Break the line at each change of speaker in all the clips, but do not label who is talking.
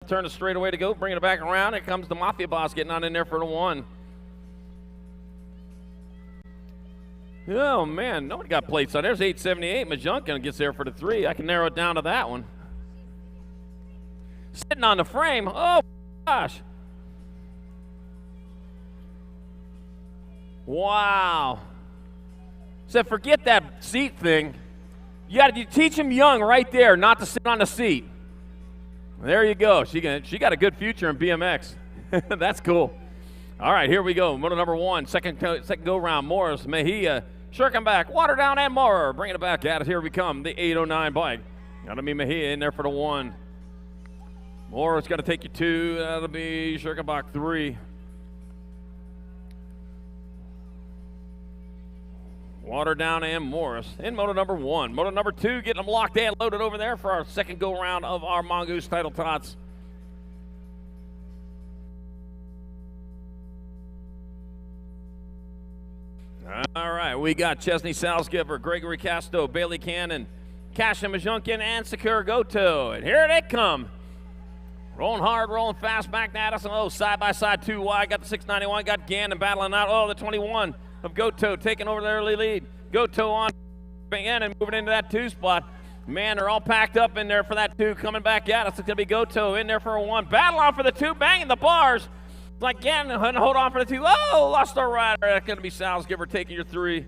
Turn the straightaway to go, bringing it back around. Here comes the Mafia Boss getting on in there for the 1. Oh, man, nobody got plates on. There's 878. Majunkin gets there for the 3. I can narrow it down to that one. Sitting on the frame. Oh, gosh. Wow. Said, forget that seat thing. You teach him young right there not to sit on the seat. There you go. She got a good future in BMX. That's cool. All right, here we go. Moto number 1, second go round. Morris, Mejia, shirking back, water down and more. Bringing it back at us. Here we come. The 809 bike. That'll be Mejia in there for the 1. Morris going to take you 2. That'll be Shirkenbach 3. Water down and Morris in moto number 1. Moto number 2, getting them locked and loaded over there for our second go round of our Mongoose title tots. All right, we got Chesney Salzgiver, Gregory Casto, Bailey Cannon, Kasha Majunkin, and Sakura Goto. And here they come. Rolling hard, rolling fast, back at us. Oh, side by side, 2 wide. Got the 691, got Gannon battling out. Oh, the 21. Of Goto taking over the early lead. Goto on in and moving into that 2 spot. Man, they're all packed up in there for that 2. Coming back at us. It's going to be Goto in there for a 1. Battle on for the 2, banging the bars. Like Gannon, hold on for the 2. Oh, lost our rider. That's going to be Salzgiver taking your 3.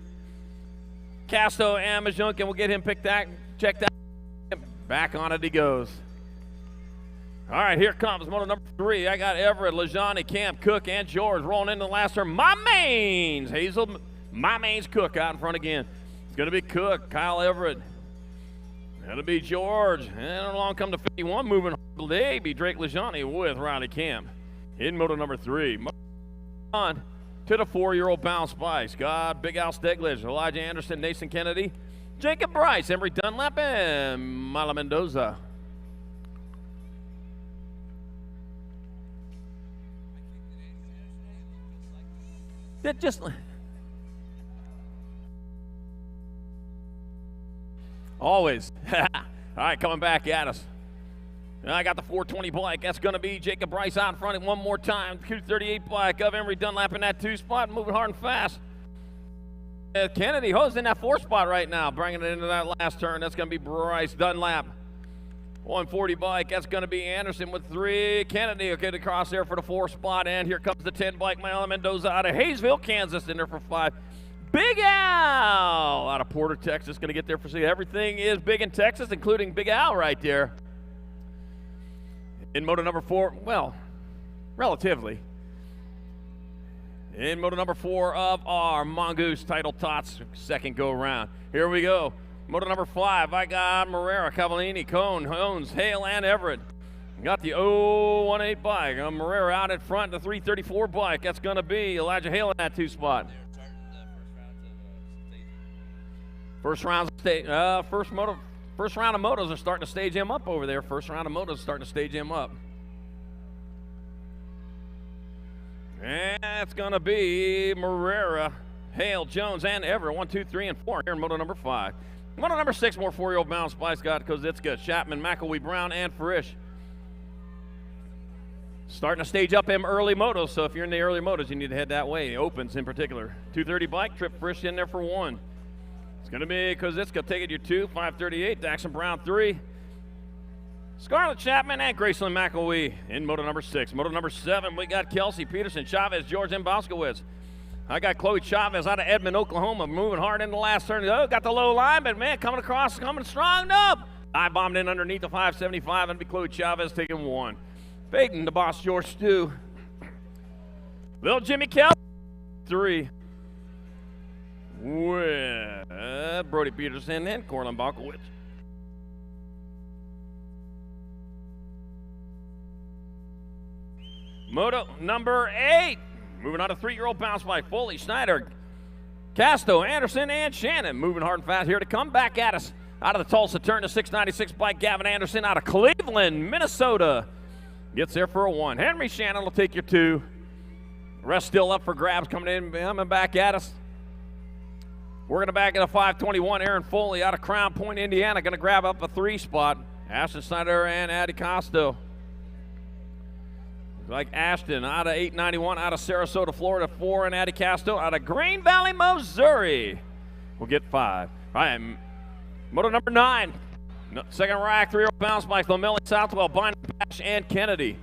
Casto and Majunkin will get him checked out. Back on it he goes. All right, here comes moto number 3. I got Everett, Lajani, Camp, Cook, and George rolling into the last turn. My mains, Hazel, my mains, Cook out in front again. It's going to be Cook, Kyle Everett. That'll be George. And along come to 51, moving today, be Drake Lajani with Riley Camp. In moto number 3. On to the 4-year-old Bounce Spice. Got Big Al Stegledge, Elijah Anderson, Nathan Kennedy, Jacob Bryce, Emery Dunlap, and Mala Mendoza. That just always. All right, coming back at us. I got the 420 bike. That's going to be Jacob Bryce out in front one more time. 238 bike of Emery Dunlap in that 2 spot, moving hard and fast. Kennedy Ho's in that 4 spot right now, bringing it into that last turn. That's going to be Bryce Dunlap. 140 bike, that's going to be Anderson with 3. Kennedy will get across there for the 4 spot, and here comes the 10 bike, Mala Mendoza out of Hayesville, Kansas, in there for 5. Big Al out of Porter, Texas, going to get there for 6. Everything is big in Texas, including Big Al right there. In moto number 4, well, relatively. In moto number 4 of our Mongoose title tots, second go around. Here we go. Moto number 5, I got Marrera, Cavallini, Cone, Hones, Hale, and Everett. Got the 018 bike. Marrera out in front, the 334 bike. That's going to be Elijah Hale in that 2 spot. First round of motos are starting to stage him up over there. First round of motos starting to stage him up. And it's going to be Marrera, Hale, Jones, and Everett. 1, 2, 3, and 4 here in moto number 5. Moto number 6, more 4-year-old Bounce Spice got Kozitska, Chapman, McElwee, Brown, and Frisch. Starting to stage up them early motos, so if you're in the early motos, you need to head that way. Opens in particular. 230 bike, Trip Frisch in there for 1. It's going to be Kozitska taking your 2, 538, Daxon Brown 3. Scarlett Chapman and Graceland McElwee in moto number 6. Moto number 7, we got Kelsey, Peterson, Chavez, George, and Boskowitz. I got Chloe Chavez out of Edmond, Oklahoma, moving hard in the last turn. Oh, got the low line, but man, coming across, coming strong up. I bombed in underneath the 575, and be Chloe Chavez taking 1. Peyton, the boss, George Stew. Little Jimmy Kell, 3. With Brody Peterson and Corlin Balkowitz. Moto number 8. Moving on to 3-year-old Bounce bike. Foley, Schneider, Casto, Anderson, and Shannon. Moving hard and fast here to come back at us. Out of the Tulsa turn, the 696 bike, Gavin Anderson out of Cleveland, Minnesota. Gets there for a 1. Henry Shannon will take your 2. Rest still up for grabs coming back at us. We're going to back at a 521. Aaron Foley out of Crown Point, Indiana, going to grab up a 3 spot. Ashton Snyder and Addie Costo. Like Ashton out of 891, out of Sarasota, Florida, 4, and Addie Casto out of Green Valley, Missouri. We'll get 5. All right, moto number 9. Second rack, 3-year-old bounce by Lamelli, Southwell, Bynum, Bash, and Kennedy.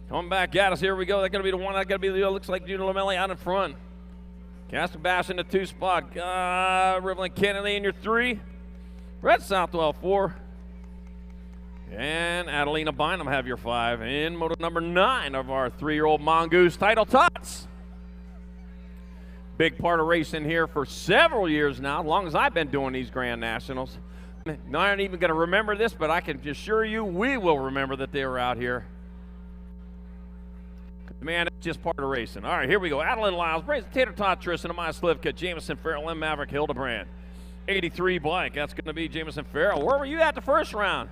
Coming back at us, here we go. That's going to be the one. That's going to be the, looks like Junior Lamelli out in front. Castor Bash in the 2 spot. Rivelin Kennedy in your 3. Red Southwell 4. And Adelina Bynum have your 5 in moto number 9 of our 3-year-old Mongoose title tots. Big part of racing here for several years now, as long as I've been doing these Grand Nationals. I'm not even going to remember this, but I can assure you we will remember that they were out here. Man, it's just part of racing. All right, here we go. Adeline Lyles, Brazen Tater Tot, Tristan, Amaya Slivka, Jameson Farrell, and Maverick Hildebrand. 83 blank, that's going to be Jameson Farrell. Where were you at the first round?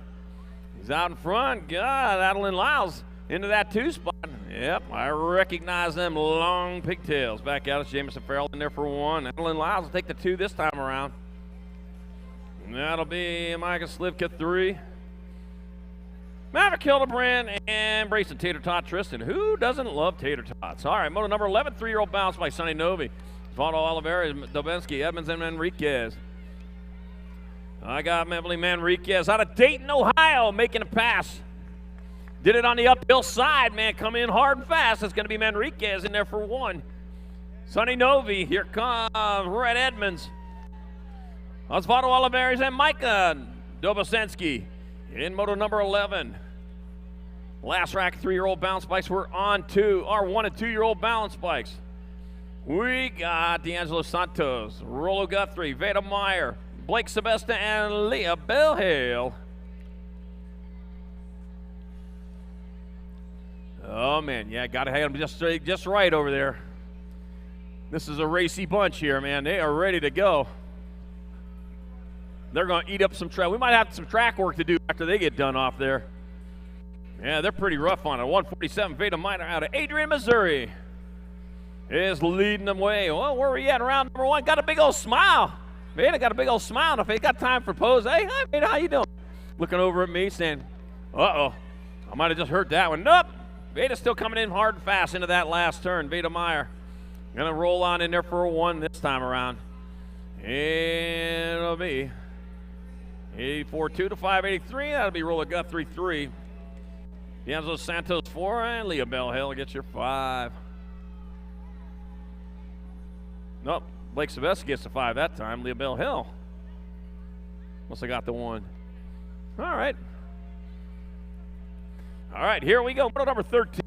He's out in front. God, Adeline Lyles into that 2 spot. Yep, I recognize them long pigtails. Back out, it's Jameson Farrell in there for 1. Adeline Lyles will take the 2 this time around. And that'll be Micah Slivka 3. Maverick Hildebrand and Brayson Tater Tot Tristan. Who doesn't love tater tots? All right, moto number 11, 3-year-old bounce by Sonny Novi. Osvaldo Oliveira, Dobensky, Edmonds, and Manriquez. I got Emily Manriquez out of Dayton, Ohio, making a pass. Did it on the uphill side, man. Come in hard and fast. It's going to be Manriquez in there for 1. Sonny Novi, here comes Red Edmonds. Osvaldo Oliveira and Micah Dobosensky in moto number 11. Last rack, 3-year-old balance bikes. We're on 1 and 2-year-old balance bikes. We got D'Angelo Santos, Rollo Guthrie, Veda Meyer, Blake Sebesta, and Leah Bellhale. Oh, man, yeah, got to have them just right over there. This is a racy bunch here, man. They are ready to go. They're going to eat up some track. We might have some track work to do after they get done off there. Yeah, they're pretty rough on it. 147, Veda Meyer out of Adrian, Missouri is leading them away. Well, where are we at? Round number 1. Got a big old smile. Veda got a big old smile on her face. Got time for pose. Hey, hi, Veda, how you doing? Looking over at me saying, uh-oh, I might have just heard that one. Nope. Veda's still coming in hard and fast into that last turn. Veda Meyer going to roll on in there for a 1 this time around. And it'll be 84-2 to 583. That'll be Roller Guthrie 3. D'Angelo Santos 4. And Leah Bellhill gets your 5. Nope. Blake Sylvester gets the 5 that time. Leah Bellhill must have got the 1. All right. All right, here we go. Moto number 13.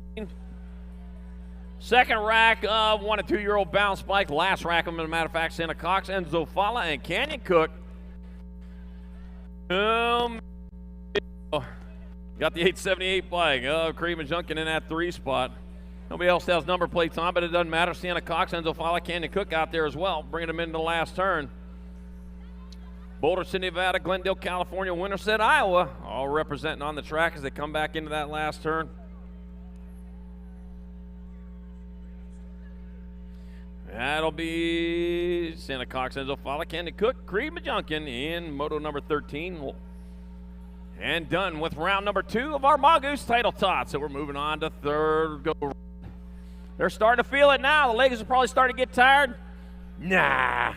Second rack of 1 and 2-year-old bounce bike. Last rack of them, as a matter of fact, Santa Cox, Enzo Fala, and Canyon Cook. Got the 878 bike. Cream and Junkin in that 3 spot. Nobody else has number plates on, but it doesn't matter. Santa Cox, Enzo Fala, Canyon Cook out there as well, bringing them into the last turn. Boulder City, Nevada, Glendale, California, Winterset, Iowa, all representing on the track as they come back into that last turn. That'll be Santa Cox, Enzo Fala, Canyon Cook, Creed Majunkin in moto number 13. And done with round number 2 of our Mongoose title tots. So we're moving on to third go. They're starting to feel it now. The legs are probably starting to get tired. Nah.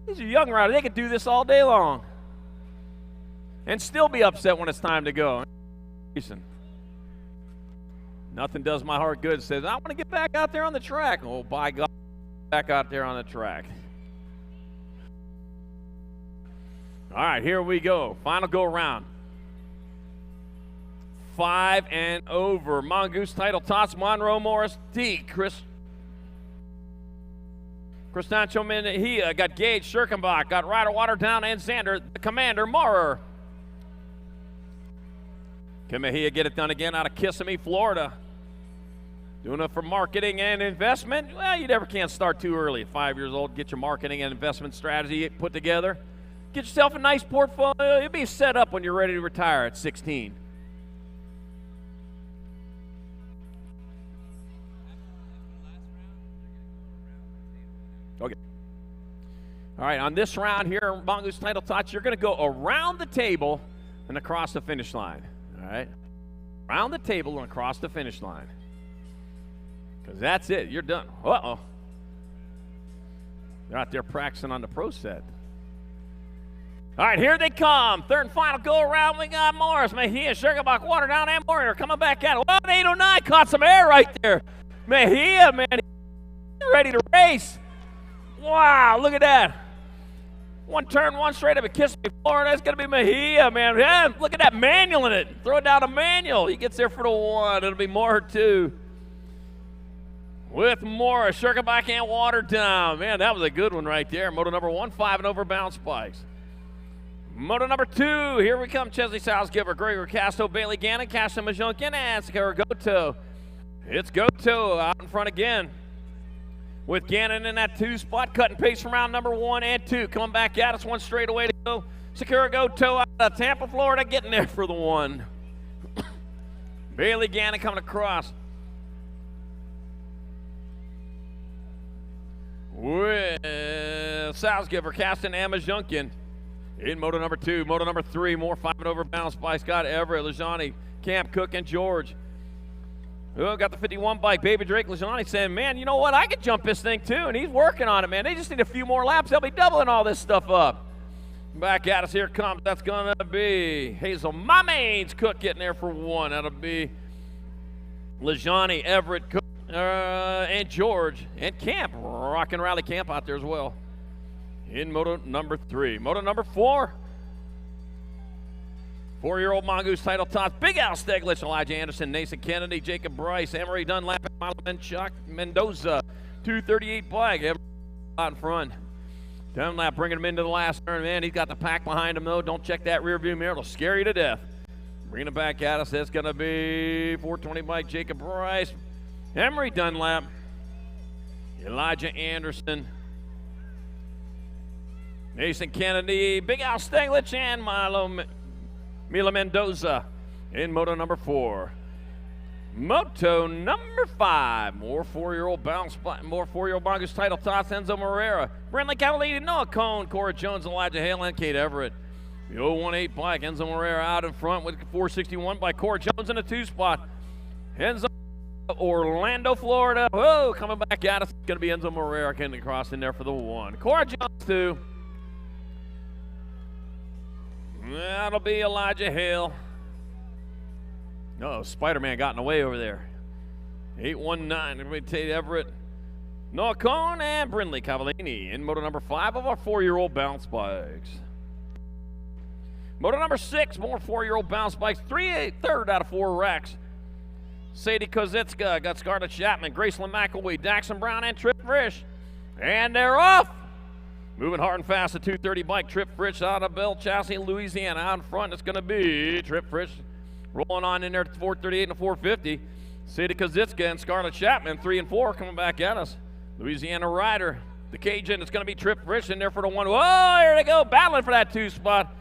These are young riders. They could do this all day long and still be upset when it's time to go. Nothing does my heart good. It says, I want to get back out there on the track. Oh, by God, back out there on the track. All right, here we go. Final go around. 5 and over. Mongoose title tots, Monroe Morris D. Cristancho Mejia, got Gage Schirkenbach, got Ryder Waterdown and Xander, the Commander Maurer. Can Mejia get it done again out of Kissimmee, Florida? Doing it for marketing and investment? Well, you never can start too early. At 5 years old, get your marketing and investment strategy put together. Get yourself a nice portfolio. You'll be set up when you're ready to retire at 16. Okay. All right, on this round here, Mongoose title tots, you're going to go around the table and across the finish line. All right. around the table and across the finish line. Because that's it. You're done. Uh-oh. They're out there practicing on the pro set. All right, here they come. Third and final go around. We got Morris, Mejia, Sugarbuck, Water down, and Warrior coming back at it. Well, 809 caught some air right there. Mejia, man, he's ready to race. Wow, look at that. One turn, one straight up, a kiss me Florida. That's going to be Mejia, man. Yeah, look at that manual in it. Throw it down to manual. He gets there for the one. It'll be more two. With Morris, Sugarbuck, and Water down. Man, that was a good one right there. Moto number 1, 5 and over bounce spikes. Moto number 2, here we come. Chesley Salzgiver, Gregory Castro, Bailey Gannon, Cashin Majunkin, and Sakura Goto. It's Goto out in front again. With Gannon in that 2 spot, cutting pace from round number 1 and 2. Coming back at us, one straight away to go. Sakura Goto out of Tampa, Florida, getting there for the 1. Bailey Gannon coming across. With Salzgiver, Caston, and Majunkin. In moto number 2, moto number 3, more 5 and over bounce by Scott Everett, Lajani, Camp Cook, and George. Oh, got the 51 bike, Baby Drake, Lajani saying, man, you know what? I could jump this thing too, and he's working on it, man. They just need a few more laps. They'll be doubling all this stuff up. Back at us, here it comes. That's going to be Hazel Mamains, Cook getting there for 1. That'll be Lajani, Everett, Cook, and George, and Camp, rocking Rally Camp out there as well. In moto number 3. Moto number 4. 4-year-old Mongoose title tots. Big Al Steglich, Elijah Anderson, Nathan Kennedy, Jacob Bryce, Emery Dunlap, and Chuck Mendoza. 238 bike. Out in front. Dunlap bringing him into the last turn. Man, he's got the pack behind him, though. Don't check that rear view mirror. It'll scare you to death. Bringing it back at us. That's going to be 420 bike, Jacob Bryce, Emery Dunlap, Elijah Anderson, Mason Kennedy, Big Al Steglich, and Mila Mendoza in moto number 4. Moto number 5, more 4-year-old bounce, more 4-year-old Mongoose title tots, Enzo Moreira, Brindley Cavallini, Noah Cohn, Cora Jones, Elijah Hale, and Kate Everett. The 018 bike, Enzo Moreira out in front with 461 by Cora Jones in a 2 spot. Enzo, Orlando, Florida. Whoa, coming back at us. It's going to be Enzo Moreira getting across in there for the 1. Cora Jones, 2. That'll be Elijah Hale. No, Spider-Man got in the way over there. 819, everybody Tate Everett, Noah Cohn, and Brindley Cavallini in moto number 5 of our 4-year-old bounce bikes. Moto number 6, more 4-year-old bounce bikes. 3/3 out of 4 wrecks. Sadie Kozitska got Scarlett Chapman, Graceland McElwee, Daxon Brown, and Trip Frisch. And they're off. Moving hard and fast, a 230 bike, Trip Frisch out of Bell Chassis, Louisiana. Out in front, it's going to be Trip Frisch rolling on in there at 438 and a 450. Sadie Kozitska and Scarlett Chapman, 3 and 4, coming back at us. Louisiana rider, the Cajun, it's going to be Trip Frisch in there for the 1. Whoa, here they go, battling for that 2 spot.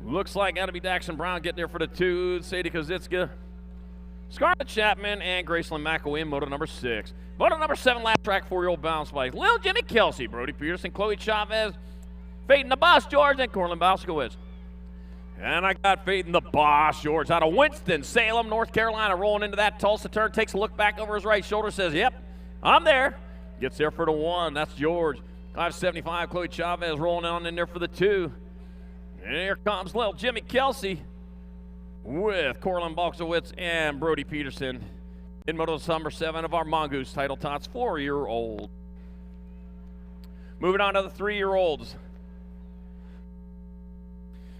Looks like that'll be Daxon Brown getting there for the 2. Sadie Kozitska, Scarlett Chapman, and Graceland McElwee in moto number 6. Moto number 7, lap track 4-year-old bounce bike. Lil Jimmy Kelsey, Brody Peterson, Chloe Chavez, Faith in the Boss George, and Corlin Bauskowitz. And I got Faith in the Boss George out of Winston-Salem, North Carolina, rolling into that Tulsa turn, takes a look back over his right shoulder, says, yep, I'm there. Gets there for the 1. That's George. 575, Chloe Chavez rolling on in there for the 2. And here comes Lil Jimmy Kelsey with Corlin Bauskowitz and Brody Peterson in moto number 7 of our Mongoose title tots 4-year-old. Moving on to the 3-year-olds.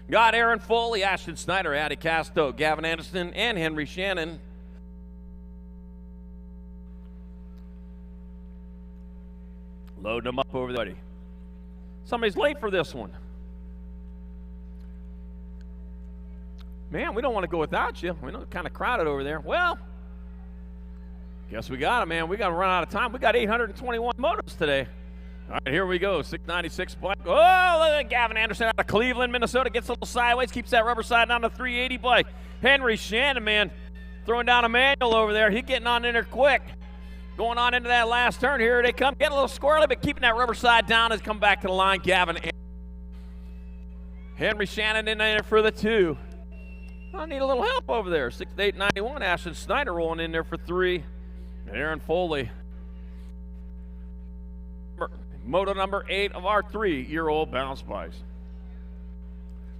Got Aaron Foley, Ashton Snyder, Addie Casto, Gavin Anderson, and Henry Shannon. Load them up over there. Somebody's late for this one. Man, we don't want to go without you. We know it's kind of crowded over there. Well, guess we got it, man. We got to run out of time. We got 821 motos today. All right, here we go. 696 bike. Oh, look at Gavin Anderson out of Cleveland, Minnesota. Gets a little sideways, keeps that rubber side down to 380 bike. Henry Shannon, man, throwing down a manual over there. He's getting on in there quick. Going on into that last turn. Here they come. Getting a little squirrely, but keeping that rubber side down as come back to the line. Gavin Henry Shannon in there for the 2. I need a little help over there. 6'8", Ashton Snyder rolling in there for 3. And Aaron Foley. Moto number 8 of our 3-year-old bounce bikes.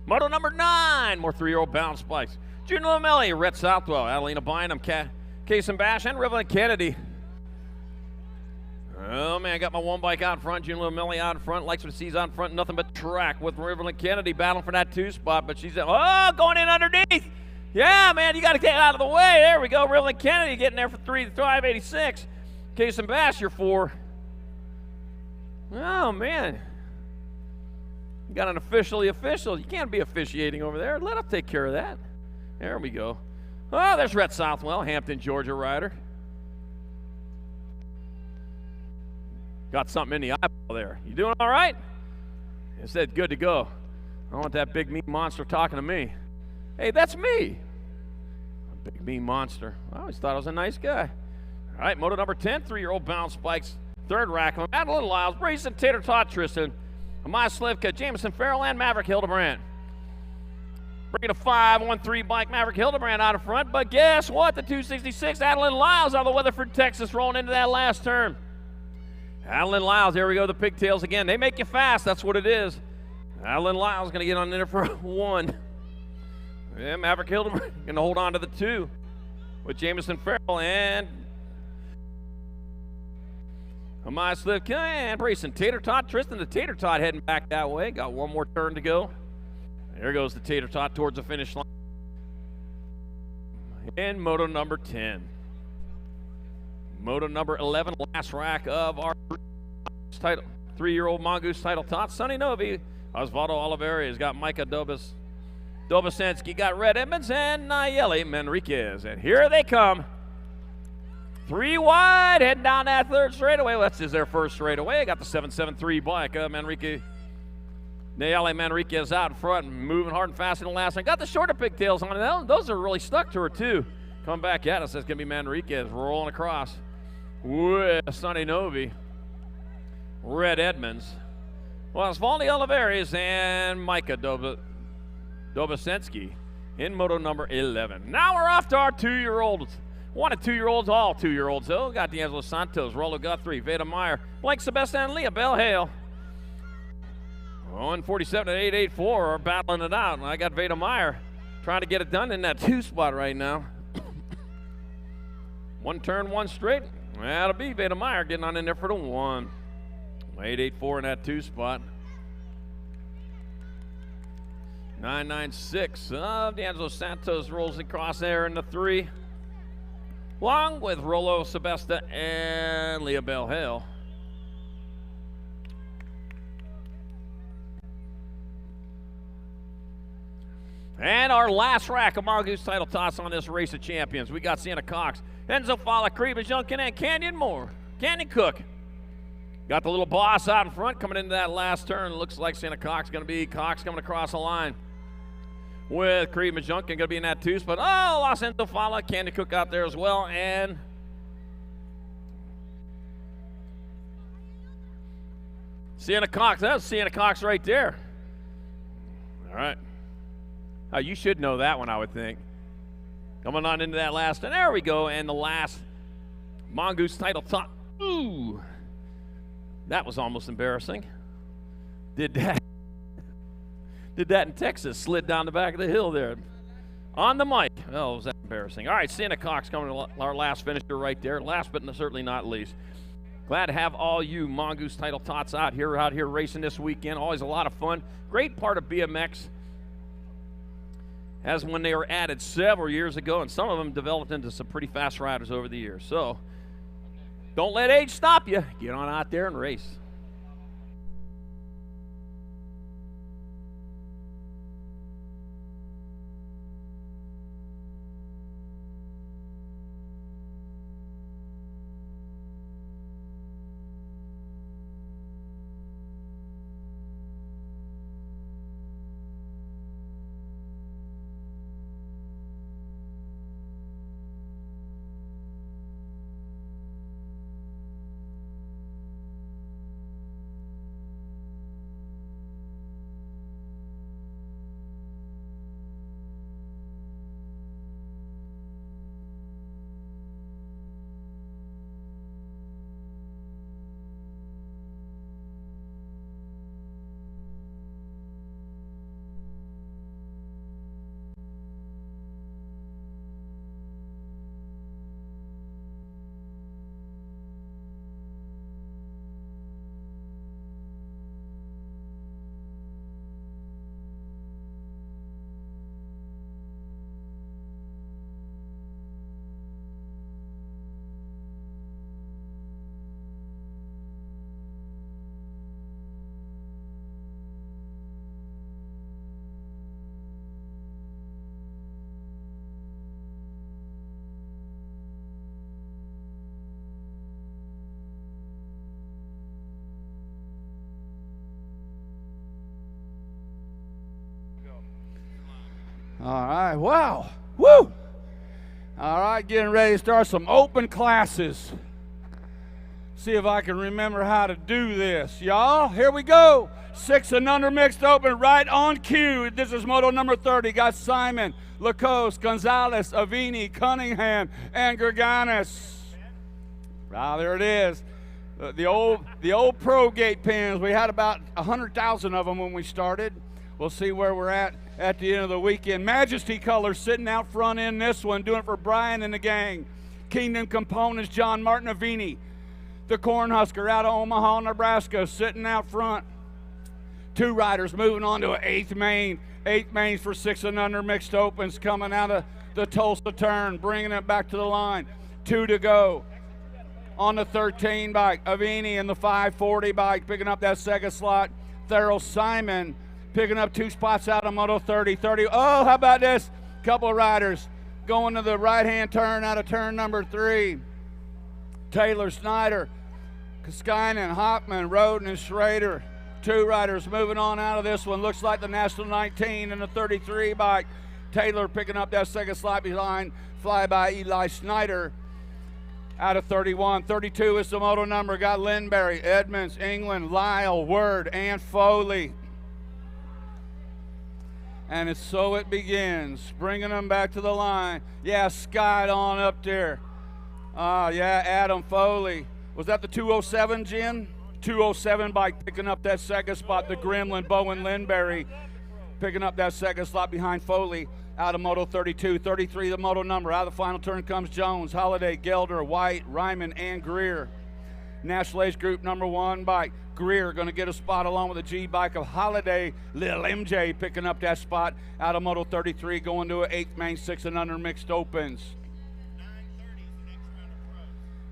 Moto number 9, more 3-year-old bounce bikes. June Lamelli, Rhett Southwell, Adelina Bynum, Kason Bash, and Rivelin Kennedy. Oh man, I got my one bike out in front, June Lamelli out in front, likes what sees out in front, nothing but track with Rivelin Kennedy battling for that 2 spot, but she's, going in underneath. Yeah, man, you got to get out of the way. There we go, Rivelin Kennedy getting there for 3 to 586. Kason Bash, you're 4. Oh man. You got an official. You can't be officiating over there. Let him take care of that. There we go. Oh, there's Rhett Southwell, Hampton, Georgia rider. Got something in the eyeball there. You doing all right? It said good to go. I don't want that big mean monster talking to me. Hey, that's me. A big mean monster. I always thought I was a nice guy. All right, moto number 10, 3-year-old bounce bikes. 3rd rack. Madeline Lyles, Brayson, Tater Tot, Tristan, Amaya Slivka, Jameson Farrell, and Maverick Hildebrand. Bringing a 5-1-3 bike, Maverick Hildebrand out in front. But guess what? The 266, Adeline Lyles out of Weatherford, Texas, rolling into that last turn. Adeline Lyles, there we go, the pigtails again. They make you fast, that's what it is. Adeline Lyles going to get on there for 1. Yeah, Maverick Hildebrand going to hold on to the 2 with Jameson Farrell and Amaya Slivka and Brayson. Tater Tot, Tristan, the Tater Tot heading back that way. Got one more turn to go. There goes the Tater Tot towards the finish line. And moto number 10. Moto number 11, last rack of our 3-year-old Mongoose title tots. Sonny Novi, Osvaldo Oliveira has got Micah Dobosensky, got Red Edmonds, and Nayeli Manriquez. And here they come. 3 wide, heading down that 3rd straightaway. Well, that's their 1st straightaway. Got the 773 bike. Nayeli Manriquez out in front and moving hard and fast in the last one. Got the shorter pigtails on it. Those are really stuck to her, too. Coming back at us, that's going to be Manriquez rolling across with Sonny Novi, Red Edmonds. Well, it's Valdi Oliveras and Micah Dobosensky in moto number 11. Now we're off to our 2-year-olds. 1 and 2-year-olds, all 2-year-olds, though. Got D'Angelo Santos, Rollo Guthrie, Veda Meyer, Blake Sebastian, and Leah Bell Hale. 147 and 884 are battling it out. And I got Veda Meyer trying to get it done in that 2 spot right now. 1 turn, 1 straight. That'll be Veda Meyer getting on in there for the 1. 884 in that 2 spot. 996 of D'Angelo Santos rolls across there in the 3. Along with Rollo Sebesta and Leah Bell Hale. And our last rack of Mongoose title toss on this race of champions. We got Sienna Cox, Enzo Fala, Creva Junkin, and Canyon Cook. Got the little boss out in front coming into that last turn. Looks like Sienna Cox going to be Cox coming across the line. With Creed Majunkin going to be in that 2 spot. Oh, Los Enzo Fala, Candy Cook out there as well. And Sienna Cox. That's Sienna Cox right there. All right. Oh, you should know that one, I would think. Coming on into that last. And there we go. And the last Mongoose title top. Ooh. That was almost embarrassing. Did that in Texas, slid down the back of the hill there. On the mic. Oh, was that embarrassing. All right, Sienna Cox coming to our last finisher right there. Last but certainly not least. Glad to have all you Mongoose title tots out here racing this weekend. Always a lot of fun. Great part of BMX, as when they were added several years ago, and some of them developed into some pretty fast riders over the years. So don't let age stop you. Get on out there and race.
All right, wow, woo! All right, getting ready to start some open classes. See if I can remember how to do this, y'all. Here we go. 6 and under mixed open, right on cue. This is moto number 30. Got Simon, Lacoste, Gonzalez, Avini, Cunningham, and Gerganis. Ah, there it is. The old pro gate pins. We had about 100,000 of them when we started. We'll see where we're at the end of the weekend. Majesty Colors sitting out front in this one, doing it for Brian and the gang. Kingdom Components, John Martin Avini. The Cornhusker out of Omaha, Nebraska, sitting out front. 2 riders moving on to an 8th main. 8th mains for 6 and under mixed opens coming out of the Tulsa turn, bringing it back to the line. 2 to go. On the 13 bike, Avini in the 540 bike, picking up that second slot. Thurl Simon picking up 2 spots out of Moto 30. Oh, how about this? Couple of riders going to the right-hand turn out of turn number 3. Taylor Snyder, Kaskinen, Hoffman, Roden, and Schrader. 2 riders moving on out of this one. Looks like the National 19 and the 33 bike. Taylor picking up that second slot behind. Fly by Eli Snyder out of 31. 32 is the moto number. Got Lindberry, Edmonds, England, Lyle, Word, and Foley. And so it begins. Bringing them back to the line. Yeah, skied on up there. Yeah, Adam Foley. Was that the 207, Jen? 207 bike picking up that second spot. The Gremlin, Bowen Lindberry picking up that second slot behind Foley out of Moto 32. 33 the moto number. Out of the final turn comes Jones, Holiday, Gelder, White, Ryman, and Greer. National Age Group number 1 bike. Greer going to get a spot along with the G bike of Holiday. Lil MJ picking up that spot out of Moto 33, going to an 8th main 6 and under mixed opens.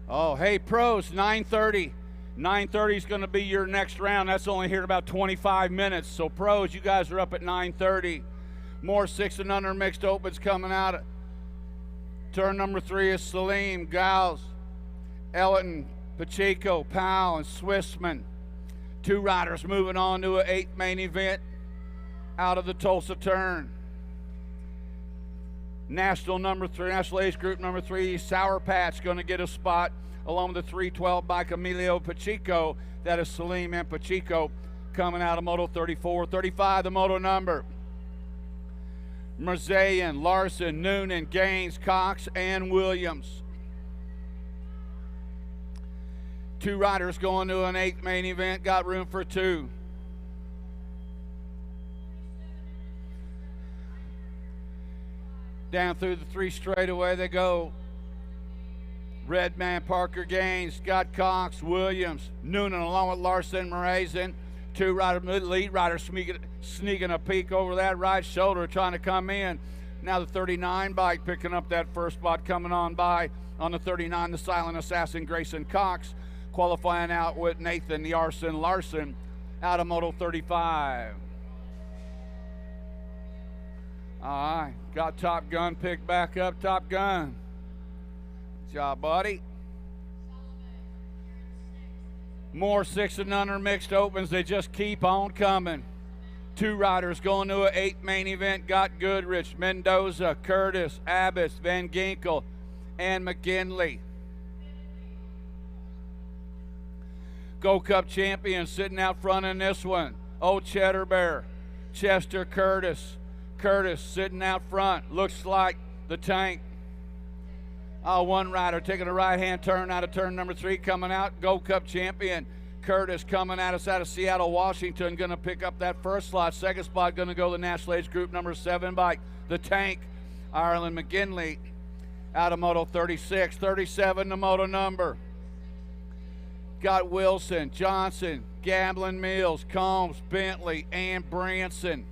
Oh, hey, pros, 9:30. 9:30 is going to be your next round. That's only here in about 25 minutes. So, pros, you guys are up at 9:30. More 6 and under mixed opens coming out. Turn number 3 is Salim, Giles, Elton, Pacheco, Powell, and Swissman. 2 riders moving on to an 8th main event out of the Tulsa turn. National number 3, National Age Group number 3, Sour Patch going to get a spot along with the 312 bike Emilio Pacheco. That is Salim and Pacheco coming out of Moto 34. 35 the moto number. Merzayan, Larson, Noonan, Gaines, Cox, and Williams. 2 riders going to an 8th main event. Got room for 2. Down through the 3 straightaway they go. Redman, Parker, Gaines, got Cox, Williams, Noonan along with Larson, Marazen. 2 lead riders sneaking a peek over that right shoulder, trying to come in. Now the 39 bike picking up that first spot, coming on by. On the 39, the silent assassin, Grayson Cox, qualifying out with Nathan the Arson Larson out of Moto 35. All right, got Top Gun picked back up. Top Gun. Good job, buddy. More 6 and under mixed opens. They just keep on coming. 2 riders going to an 8th main event. Got Goodrich, Mendoza, Curtis, Abbott, Van Ginkel, and McKinley. Gold Cup champion sitting out front in this one. Old Cheddar Bear, Chester Curtis. Curtis sitting out front. Looks like the tank. 1 rider taking a right-hand turn out of turn number 3, coming out. Gold Cup champion Curtis coming at us out of Seattle, Washington, going to pick up that first slot. Second spot going to go the National Age Group number 7 bike, the tank, Ireland McGinley, out of Moto 36. 37 the moto number. Got Wilson, Johnson, Gamblin Mills, Combs, Bentley, and Branson.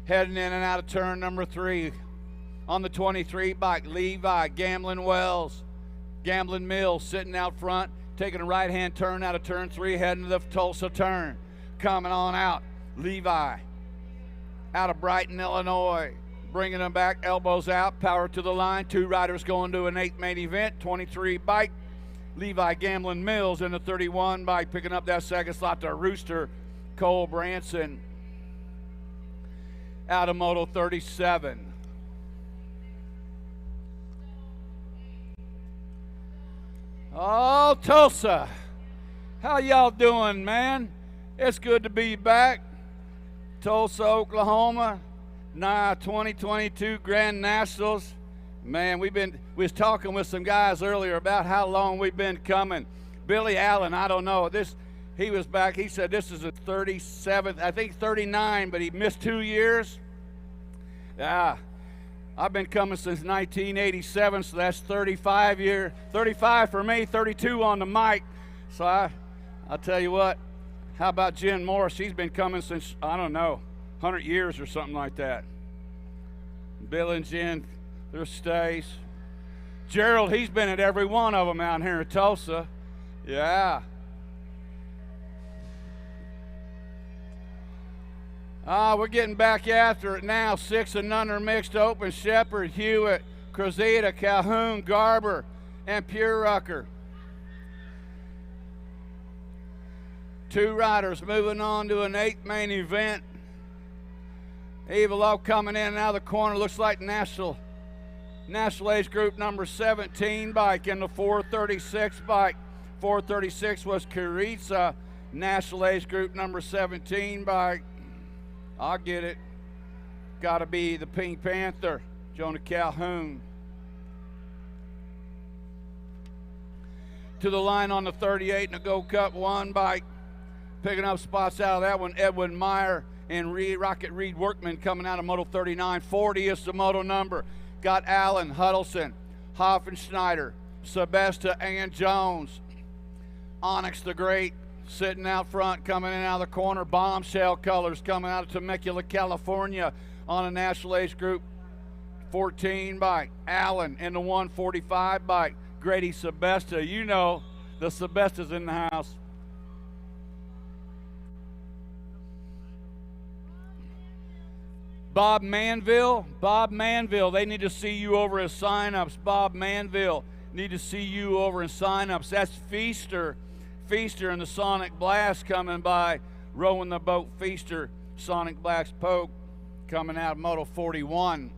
Heading in and out of turn number 3. On the 23 bike, Levi, Gamblin Wells, Gamblin Mills sitting out front, taking a right-hand turn out of turn 3, heading to the Tulsa turn. Coming on out, Levi, out of Brighton, Illinois. Bringing them back, elbows out, power to the line. 2 riders going to an 8th main event. 23 bike, Levi Gamblin Mills, and the 31 bike picking up that second slot to Rooster, Cole Branson. out of Moto 37. Oh, Tulsa. How y'all doing, man? It's good to be back. Tulsa, Oklahoma. 2022 Grand Nationals. Man, we was talking with some guys earlier about how long we've been coming. Billy Allen, I don't know. He was back. He said this is the 37th, I think 39, but he missed 2 years. Yeah. I've been coming since 1987, so that's 35 years. 35 for me, 32 on the mic. So I'll tell you what, how about Jen Morris? She's been coming since, I don't know, 100 years or something like that. Bill and Jen, their stays. Gerald, he's been at every one of them out here in Tulsa. Yeah. We're getting back after it now. 6 and under mixed open. Shepherd, Hewitt, Crozeta, Calhoun, Garber, and Purerucker. 2 riders moving on to an 8th main event. Evelo coming in and out of the corner. Looks like National Age Group number 17 bike in the 436 bike. 436 was Kurica. National Age Group number 17 bike. I'll get it. Got to be the Pink Panther, Jonah Calhoun. To the line on the 38 in the Gold Cup 1 bike. Picking up spots out of that one, Edwin Meyer and Rocket Reed Workman coming out of Moto 39. 40 is the moto number. Got Allen, Huddleston, Hoffenschneider, Sebesta, and Jones. Onyx the Great sitting out front, coming in out of the corner. Bombshell colors coming out of Temecula, California on a National Age Group 14 bike. Allen in the 145 bike. Grady Sebesta, you know the Sebesta's in the house. Bob Manville, they need to see you over at sign-ups. Bob Manville, need to see you over in sign-ups. That's Feaster and the Sonic Blast coming by, rowing the boat. Feaster, Sonic Blast Poke, coming out of Moto 41.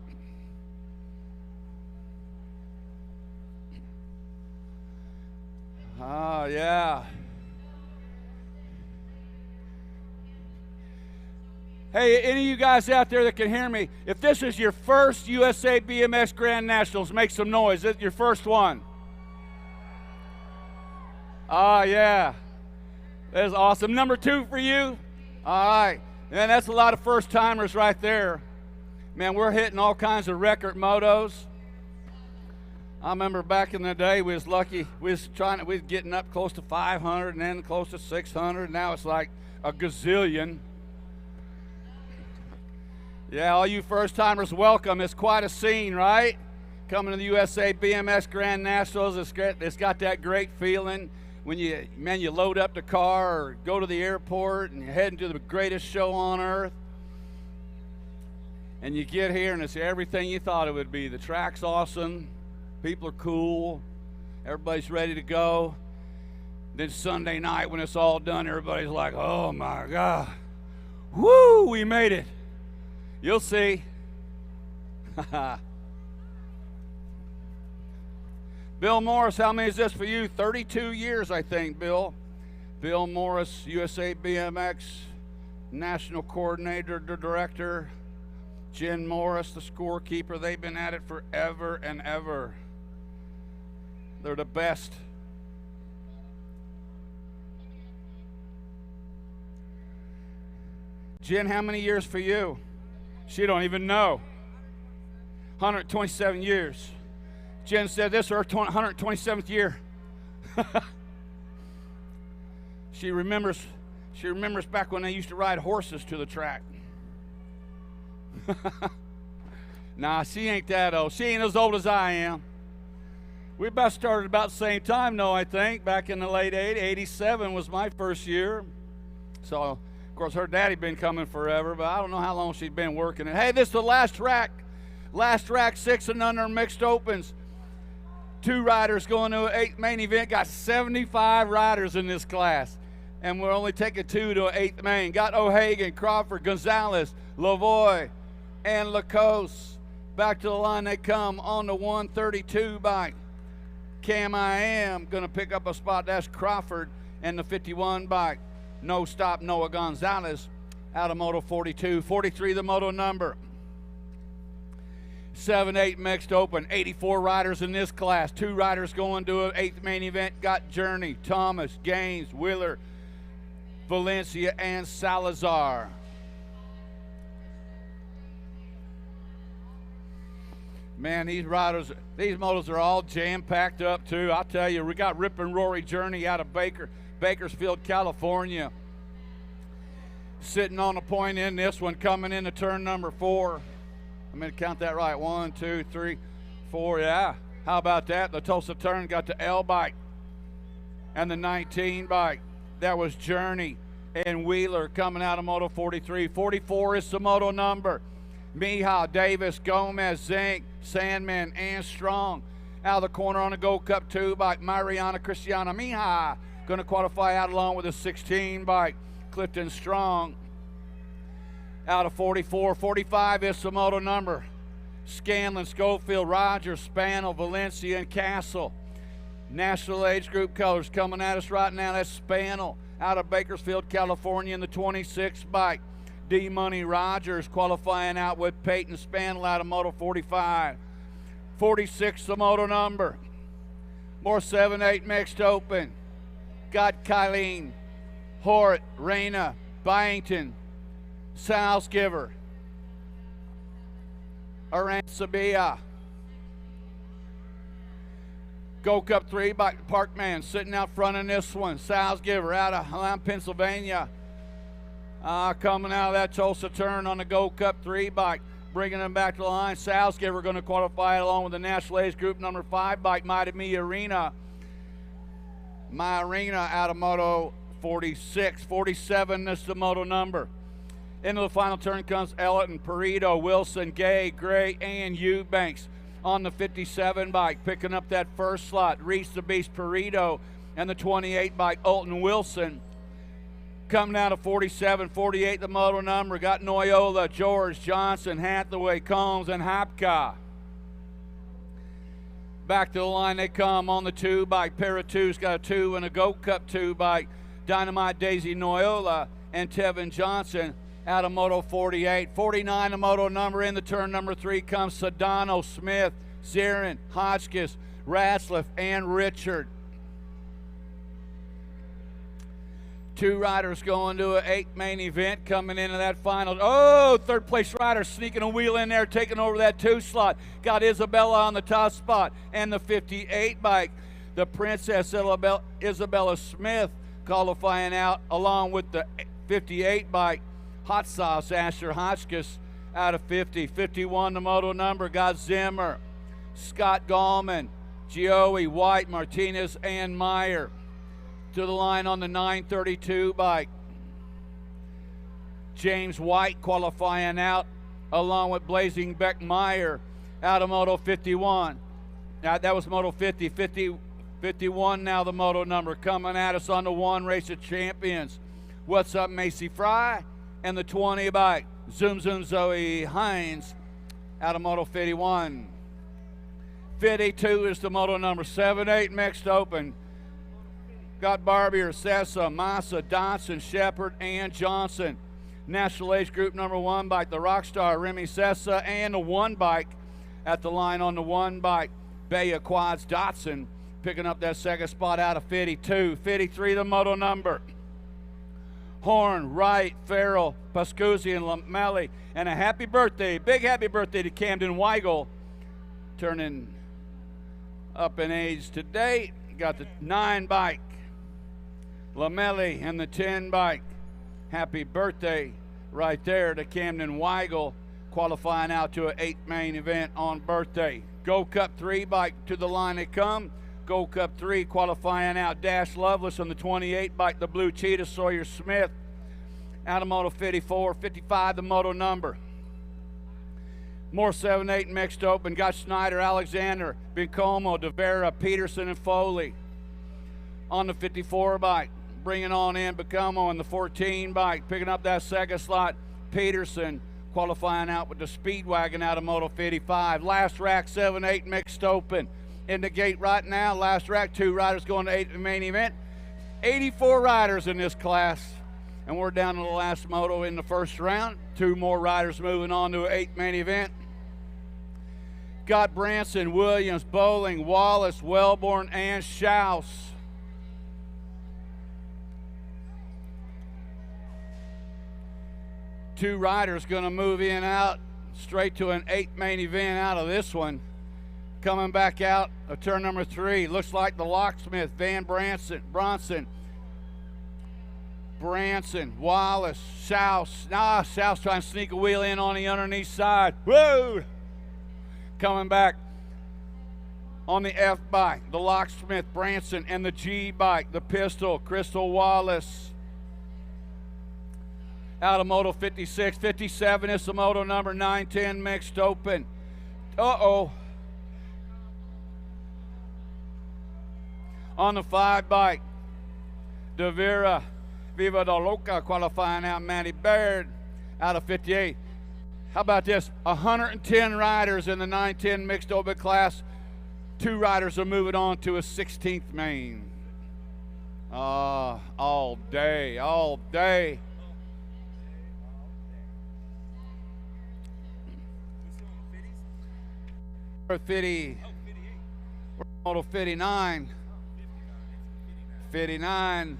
Oh, yeah. Hey, any of you guys out there that can hear me, if this is your first USA BMX Grand Nationals, make some noise. This is your first one. Oh, yeah. That's awesome. Number 2 for you? All right. Man, that's a lot of first-timers right there. Man, we're hitting all kinds of record motos. I remember back in the day, we was lucky. We was getting up close to 500 and then close to 600. Now it's like a gazillion. Yeah, all you first-timers, welcome. It's quite a scene, right? Coming to the USA BMX Grand Nationals, it's got that great feeling when you load up the car or go to the airport and you're heading to the greatest show on earth. And you get here and it's everything you thought it would be. The track's awesome. People are cool. Everybody's ready to go. Then Sunday night when it's all done, everybody's like, oh my God. Woo, we made it. You'll see. Bill Morris, how many is this for you? 32 years, I think, Bill. Bill Morris, USA BMX National Coordinator, Director. Jen Morris, the scorekeeper. They've been at it forever and ever. They're the best. Jen, how many years for you? She don't even know. 127 years. Jen said this is her 127th year. She remembers back when they used to ride horses to the track. Nah, she ain't that old. She ain't as old as I am. We about started about the same time, though, I think, back in the late 80s. 87 was my first year. So, of course, her daddy been coming forever, but I don't know how long she's been working it. Hey, this is the last track. Last track, 6 and under mixed opens. 2 riders going to an 8th main event. Got 75 riders in this class. And we're only taking 2 to an 8th main. Got O'Hagan, Crawford, Gonzalez, Lavoie, and Lacoste. Back to the line they come on the 132 bike. Cam I Am going to pick up a spot. That's Crawford and the 51 bike. No Stop Noah Gonzalez out of Moto 42. 43 the moto number. 7-8 mixed open. 84 riders in this class. 2 riders going to an 8th main event. Got Journey, Thomas, Gaines, Wheeler, Valencia, and Salazar. Man, these riders, these motos are all jam-packed up too. I'll tell you, we got Rip and Rory Journey out of Bakersfield, California. Sitting on a point in this one, coming into turn number 4. I'm going to count that right. 1, 2, 3, 4. Yeah. How about that? The Tulsa turn got the L bike and the 19 bike. That was Journey and Wheeler coming out of Moto 43. 44 is the moto number. Mija, Davis, Gomez, Zink, Sandman, and Strong. Out of the corner on the Gold Cup 2 bike, Mariana Cristiana Mija going to qualify out along with a 16 bike, Clifton Strong. Out of 44, 45 is the moto number. Scanlon, Schofield, Rogers, Spano, Valencia, and Castle. National age group colors coming at us right now. That's Spano out of Bakersfield, California in the 26 bike. D-Money Rogers qualifying out with Peyton Spaniel out of Moto 45. 46 the moto number. More 7-8 mixed open. Got Kylene, Hort, Reyna, Byington, Salzgiver, Arancibia. Go Cup 3 by Parkman sitting out front in this one. Salzgiver out of Pennsylvania. Coming out of that Tulsa turn on the Gold Cup 3 bike, bringing them back to the line. Salzgiver going to qualify along with the National Age Group number 5 bike, Mighty Me Arena. My Arena out of Moto 46. 47 is the moto number. Into the final turn comes Ellerton, Perito, Wilson, Gay, Gray, and Eubanks on the 57 bike, picking up that first slot. Reese the Beast, Perito, and the 28 bike, Alton Wilson. Coming out of 47, 48, the moto number. Got Noyola, George, Johnson, Hathaway, Combs, and Hapka. Back to the line they come on the 2 bike. Pair of 2's got a 2 and a Go Cup 2 bike. Dynamite Daisy Noyola and Tevin Johnson out of Moto 48. 49, the moto number. In the turn number 3 comes Sedano, Smith, Zarin, Hotchkiss, Ratzliff, and Richard. 2 riders going to an 8 main event coming into that final. Oh, 3rd place rider sneaking a wheel in there, taking over that 2 slot. Got Isabella on the top spot and the 58 bike. The Princess Isabella Smith qualifying out along with the 58 bike. Hot Sauce Asher Hotchkiss out of 50. 51 the moto number. Got Zimmer, Scott Gallman, Gioe, White, Martinez, and Meyer. To the line on the 932 bike. James White qualifying out along with Blazing Beck Meyer out of Moto 51. Now that was Moto 50. 51 now the moto number. Coming at us on the 1 Race of Champions. What's Up Macy Fry and the 20 bike. Zoom Zoom Zoe Hines out of Moto 51. 52 is the moto number. 7-8 mixed open. Got Barbier, Sessa, Massa, Dodson, Shepard, and Johnson. National Age Group number 1 bike, the Rockstar, Remy Sessa, and the 1 bike at the line on the 1 bike. Baya Quads Dotson picking up that 2nd spot out of 52. 53 the moto number. Horn, Wright, Farrell, Pascuzzi, and Lamelli. And a happy birthday, big happy birthday to Camden Weigel, turning up in age today. Got the 9 bike. Lamelli and the 10 bike. Happy birthday right there to Camden Weigel, qualifying out to an 8 main event on birthday. Go Cup 3 bike to the line they come. Go Cup 3 qualifying out Dash Lovelace on the 28 bike, the Blue Cheetah, Sawyer Smith out of Moto 54. 55 the moto number. More 7-8 mixed open. Got Snyder, Alexander, Bencomo, DeVera, Peterson, and Foley on the 54 bike. Bringing on in Bencomo on the 14 bike. Picking up that 2nd slot, Peterson, qualifying out with the Speedwagon out of Moto 55. Last rack, 7-8 mixed open. In the gate right now, last rack, 2 riders going to the main event. 84 riders in this class. And we're down to the last moto in the first round. 2 more riders moving on to an 8 main event. Got Branson, Williams, Bowling, Wallace, Wellborn, and Schaus. Two riders going to move in out straight to an 8 main event out of this one. Coming back out of turn number 3. Looks like the locksmith, Bronson, Wallace, Schaus. Schaus trying to sneak a wheel in on the underneath side. Whoa! Coming back on the F bike, the locksmith, Branson, and the G bike, the pistol, Crystal Wallace. Out of Moto 56, 57 is the Moto number 910 mixed open. Uh-oh. On the 5 bike, De Vera, Viva da Loca qualifying out Matty Baird out of 58. How about this? 110 riders in the 910 mixed open class. 2 riders are moving on to a 16th main. All day, all day. We're 50. We're Moto 59. 59.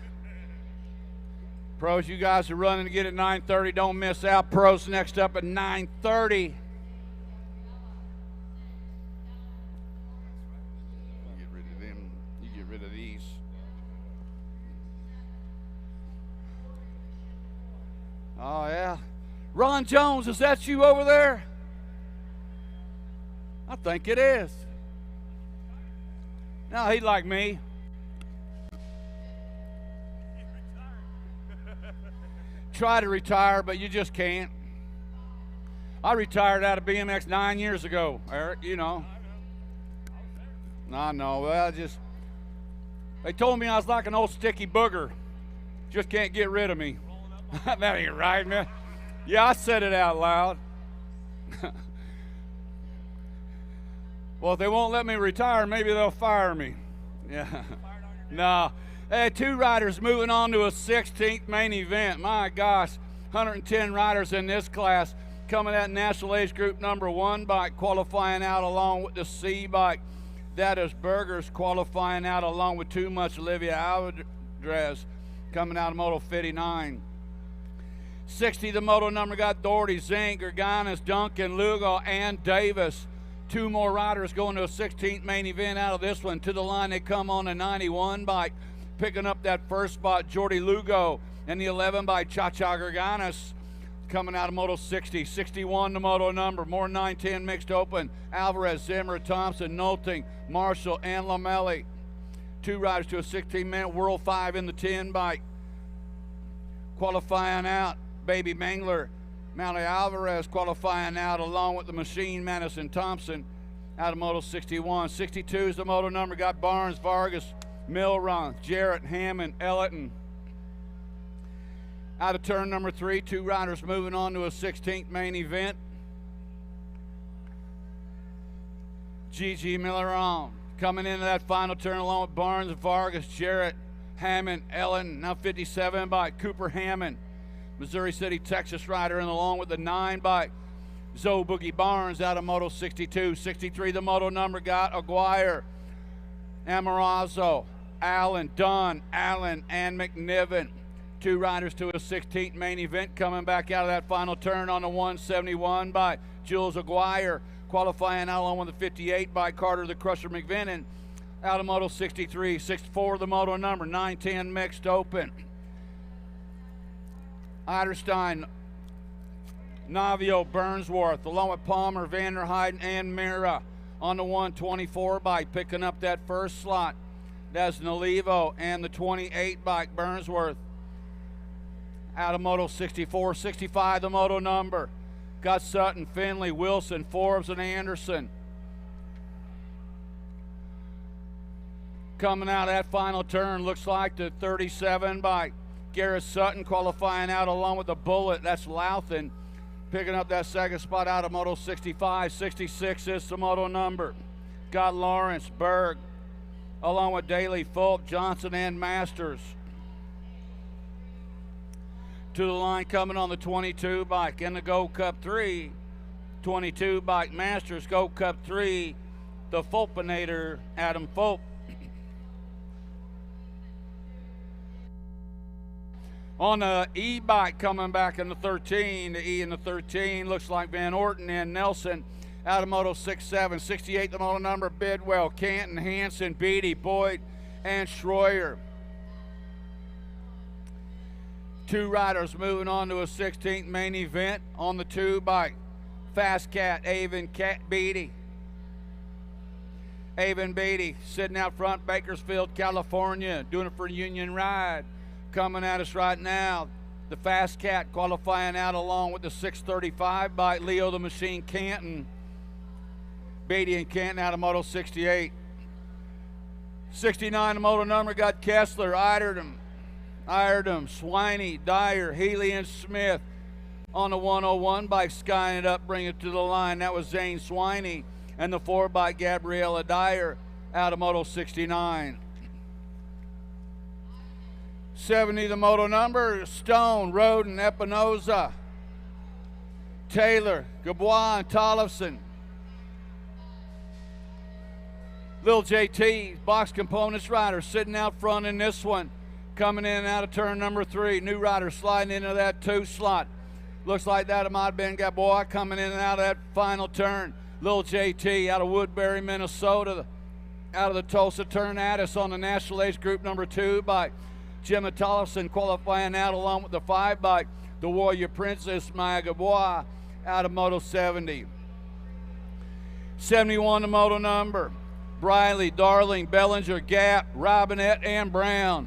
Pros, you guys are running to get at 9:30. Don't miss out. Pros next up at 9:30. Get rid of them. You get rid of these. Oh, yeah. Ron Jones, is that you over there? I think it is. No, he's like me. Try to retire, but you just can't. I retired out of BMX 9 years ago, Eric, you know. I know. Well, they told me I was like an old sticky booger. Just can't get rid of me. That ain't right, man. Yeah, I said it out loud. Well, if they won't let me retire, maybe they'll fire me. Yeah. No. Hey, 2 riders moving on to a 16th main event. My gosh, 110 riders in this class. Coming at national age group number 1 bike, qualifying out along with the C bike. That is Burgers qualifying out along with Too Much Olivia Alvarez coming out of Moto 59. 60, the moto number got Doherty, Zink, Gerganis, Duncan, Lugo, and Davis. 2 more riders going to a 16th main event out of this one. To the line they come on a 91 bike. Picking up that first spot, Jordy Lugo, and the 11 by Cha-Cha Gerganis coming out of Moto 60. 61 the moto number, more 910 mixed open. Alvarez, Zimmer, Thompson, Nolting, Marshall, and Lamelli. 2 riders to a 16-minute World 5 in the 10 bike. Qualifying out, Baby Mangler, Mally Alvarez qualifying out along with the machine, Madison Thompson out of Moto 61. 62 is the moto number, got Barnes, Vargas, Milron, Jarrett, Hammond, Ellerton. Out of turn number 3, 2 riders moving on to a 16th main event. Gigi Milleron coming into that final turn along with Barnes, Vargas, Jarrett, Hammond, Ellerton. Now 57 by Cooper Hammond, Missouri City, Texas rider, and along with the 9 by Zoe Boogie Barnes out of Moto 62. 63 the moto number got Aguirre, Amorazzo, Allen, Dunn, Allen, and McNiven. 2 riders to a 16th main event coming back out of that final turn on the 171 by Jules Aguirre, qualifying out along with the 58 by Carter the Crusher McVinnon out of Moto 63. 64 the moto number, 910 mixed open. Eiderstein, Navio, Burnsworth, along with Palmer, Vanderheiden, and Mira on the 124 bike, picking up that first slot. That's Nalivo and the 28 bike, Burnsworth. Out of Moto 64, 65 the moto number. Got Sutton, Finley, Wilson, Forbes, and Anderson. Coming out of that final turn, looks like the 37 bike. Garrett Sutton qualifying out along with the Bullet. That's Louthan. Picking up that second spot out of Moto 65. 66 is the moto number. Got Lawrence, Berg, along with Daly, Fulp, Johnson, and Masters. To the line coming on the 22 bike in the Gold Cup 3. 22 bike Masters, Gold Cup 3, the Fulpinator, Adam Fulp. On the E-bike coming back in the 13, the E in the 13, looks like Van Orton and Nelson out of Moto 67. 68, the moto number, Bidwell, Canton, Hansen, Beatty, Boyd, and Schroyer. Two riders moving on to a 16th main event on the 2 bike. Fast Cat, Avon Beatty. Avon Beatty sitting out front, Bakersfield, California, doing it for Union Ride. Coming at us right now, the Fast Cat qualifying out along with the 635 bike, Leo the Machine Canton. Beatty and Canton out of Moto 68. 69, the moto number, got Kessler, Iredom, Swiney, Dyer, Healy, and Smith. On the 101 bike, skying it up, bring it to the line. That was Zane Swiney. And the 4 bike, Gabriella Dyer out of Moto 69. 70, the moto number, Stone, Roden, Espinoza, Taylor, Gabois, and Tollefson. Lil JT, box components rider, sitting out front in this one. Coming in and out of turn number 3. New rider sliding into that 2 slot. Looks like that might have been Gabois coming in and out of that final turn. Lil JT out of Woodbury, Minnesota, out of the Tulsa turn at us on the National Age Group number 2 bike. Jim Tollefson qualifying out along with the 5 bike. The Warrior Princess, Maya Gabois out of Moto 70. 71, the moto number. Briley, Darling, Bellinger, Gap, Robinette, and Brown.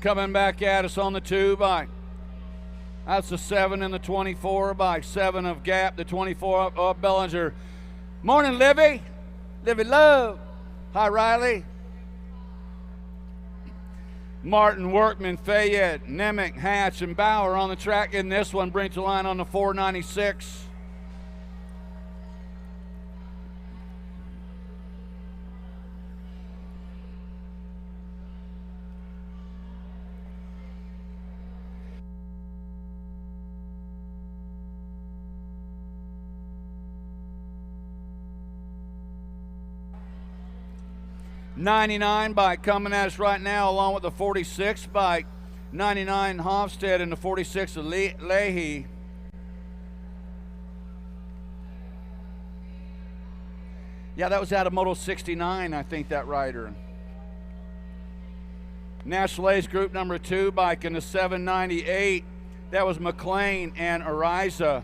Coming back at us on the 2 bike. That's the 7 and the 24 bike. 7 of Gap, the 24 of Bellinger. Morning, Livy. Livy Love. Hi, Riley. Martin, Workman, Fayette, Nemec, Hatch, and Bauer on the track in this one. Brings the line on the 496. '99 bike coming at us right now along with the 46 bike. 99 Hofstad and the 46 of Leahy. Yeah, that was out of Moto 69, I think, that rider. National Ace Group number 2 bike in the 798. That was McLean and Ariza.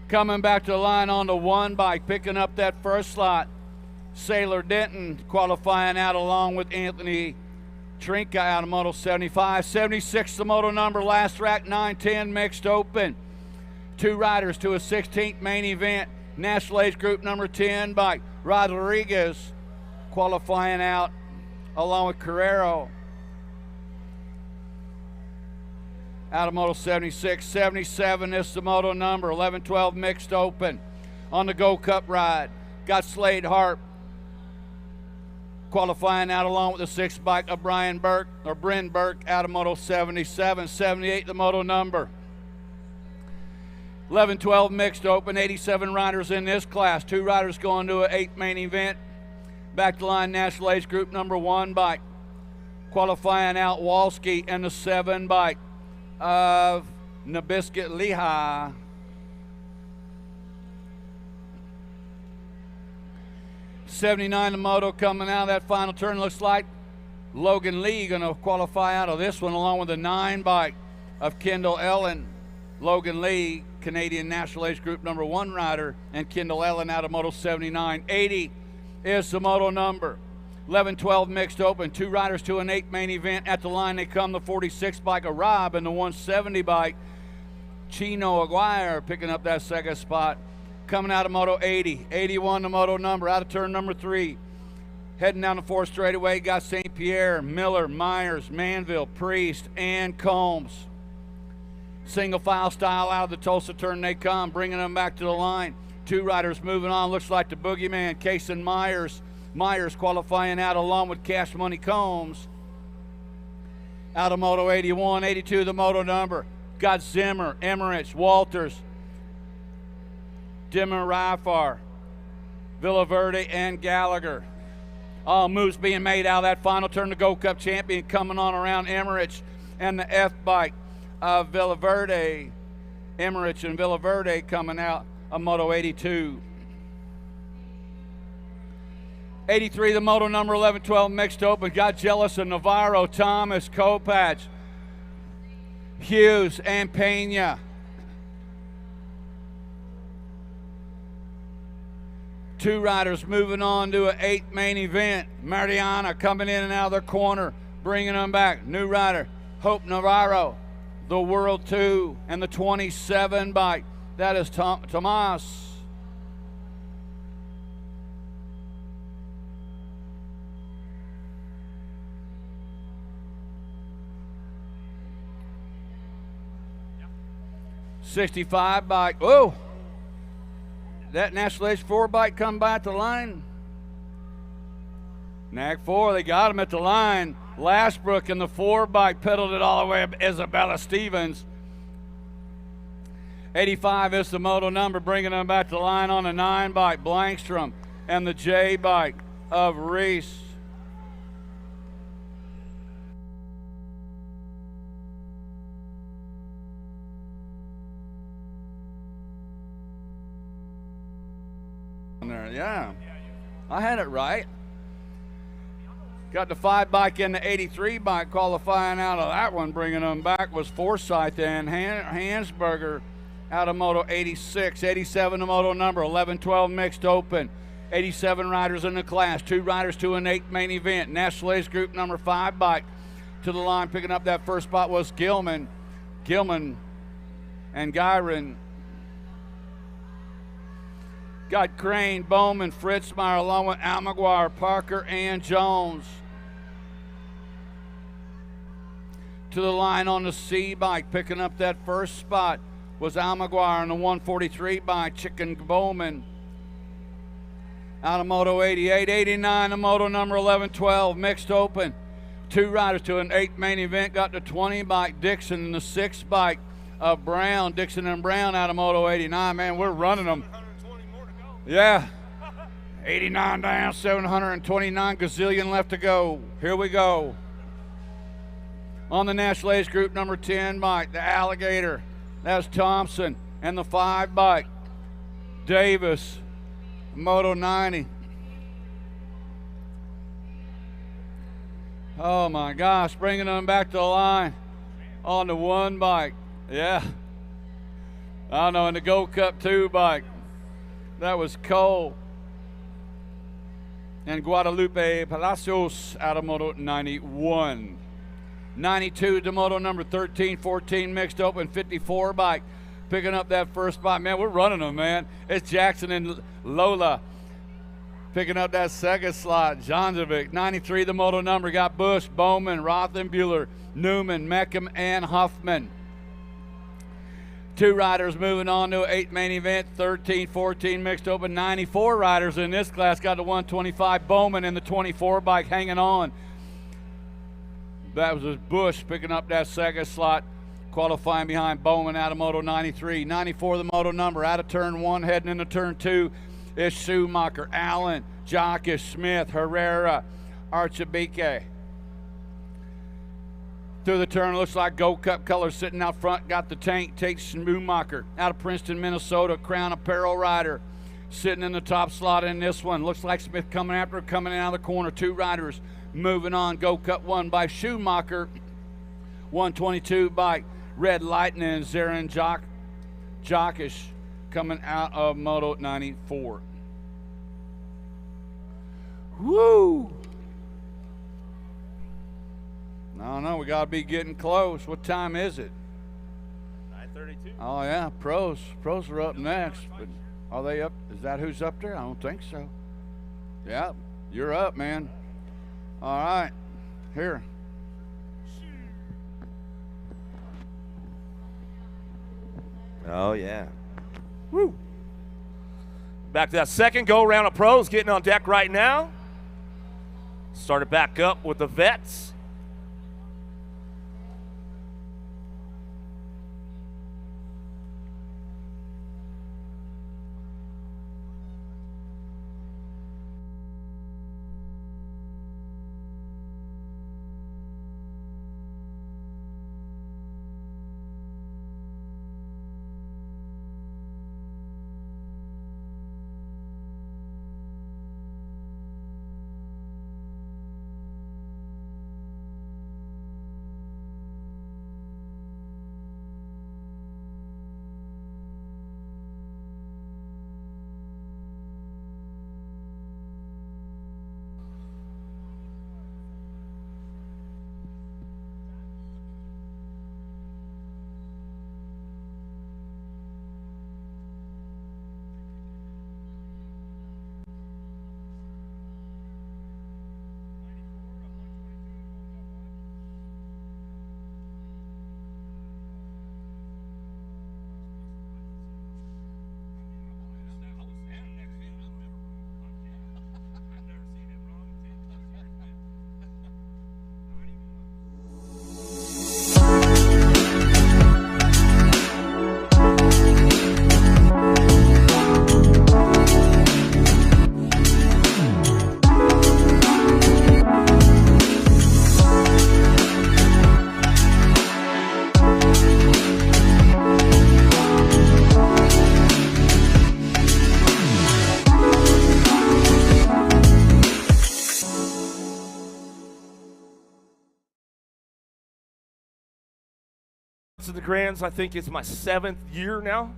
Coming back to the line on the 1 bike, picking up that first slot. Sailor Denton qualifying out along with Anthony Trinka out of Moto 75. 76, the moto number, last rack, 910 mixed open. 2 riders to a 16th main event. National Age Group number 10 bike. Rodriguez qualifying out along with Carrero out of Moto 76. 77 is the moto number, 11-12 mixed open. On the Gold Cup ride, got Slade Harp qualifying out along with the 6 bike of Bryn Burke out of Moto 77. 78 the moto number. 11-12 mixed open, 87 riders in this class. 2 riders going to an 8th main event. Back to line, National Age Group number 1 bike. Qualifying out Walski and the 7 bike of Nabiscuit Lehigh. '79 the moto coming out of that final turn. Looks like Logan Lee going to qualify out of this one along with the 9 bike of Kendall Ellen. Logan Lee, Canadian National Age Group number 1 rider, and Kendall Ellen out of Moto 79. 80 is the moto number. 11-12 mixed open. 2 riders to an 8th main event. At the line they come, the 46 bike of Rob and the 170 bike Chino Aguirre picking up that second spot. coming out of Moto 80. 81 the moto number, out of turn number 3. Heading down the 4 straightaway, got St. Pierre, Miller, Myers, Manville, Priest, and Combs. Single file style out of the Tulsa turn they come, bringing them back to the line. 2 riders moving on, looks like the boogeyman, Case and Myers. Myers qualifying out along with Cash Money Combs. Out of Moto 81, 82 the moto number. Got Zimmer, Emmerich, Walters, Dimmer, Rifar, Villaverde, and Gallagher. All moves being made out of that final turn. The Gold Cup champion coming on around Emmerich and the F-bike of Villaverde. Emmerich and Villaverde coming out of Moto 82. 83, the moto number 11-12 mixed open. Got Jealous and Navarro, Thomas, Kopach, Hughes, and Pena. 2 riders moving on to an 8 main event. Mariana coming in and out of their corner, bringing them back. New rider, Hope Navarro, the World 2, and the 27 bike. That is Tomas. '65 bike. Oh, that National Age 4 bike come by at the line. NAC 4, they got him at the line. Lashbrook in the 4 bike pedaled it all the way up. Isabella Stevens. 85 is the moto number, bringing them back to the line on the 9 bike. Blankstrom and the J bike of Reese. There, yeah, I had it right. Got the 5 bike and the 83 bike qualifying out of that one. Bringing them back was Forsyth and Hansberger out of Moto 86. 87 the moto number, 11-12 mixed open. 87 riders in the class, 2 riders to an 8 main event. National Ace Group number 5 bike to the line. Picking up that first spot was Gilman and Gyron. Got Crane, Bowman, Fritzmeyer, along with Almaguire, Parker, and Jones. To the line on the C bike, picking up that first spot was Almaguire on the 143 bike, Chicken Bowman. Out of Moto 88, 89, the moto number 11-12, mixed open. 2 riders to an 8 main event, got the 20 bike, Dixon, and the 6 bike of Brown, Dixon and Brown out of Moto 89. Man, we're running them. Yeah, 89 down, 729 gazillion left to go. Here we go. On the National Ace Group number 10 bike, the Alligator, that's Thompson, and the 5 bike, Davis, Moto 90. Oh my gosh, bringing them back to the line on the 1 bike. Yeah, I don't know, in the Gold Cup 2 bike. That was Cole and Guadalupe Palacios out of Moto 91. 92 to Moto number 13-14 mixed open 54 bike. Picking up that first spot. Man, we're running them, man. It's Jackson and Lola picking up that second slot. Jonzovic, 93 the Moto number. Got Bush, Bowman, Rothenbuehler, Newman, Meckham, and Huffman. 2 riders moving on to an 8 main event, 13-14 mixed open. 94 riders in this class. Got the 125 Bowman and the 24 bike hanging on. That was Bush picking up that second slot, qualifying behind Bowman out of Moto 93. 94 the moto number, out of turn 1, heading into turn 2 is Schumacher, Allen, Jockeys, Smith, Herrera, Archibike. Through the turn, looks like Gold Cup colors sitting out front. Got the tank, takes Schumacher out of Princeton, Minnesota. Crown Apparel rider sitting in the top slot in this one. Looks like Smith coming after her, coming out of the corner. 2 riders moving on. Gold Cup 1 by Schumacher. 122 by Red Lightning and Zarin Jockeys coming out of Moto 94. Woo! I don't know, we got to be getting close. What time is it?
9:32.
Oh, yeah, pros are up next. But Are they up? Is that who's up there? I don't think so. Yeah, you're up, man. All right, here.
Oh, yeah. Woo. Back to that second go-around of pros getting on deck right now. Started back up with the vets. To the Grands, I think it's my 7th year now,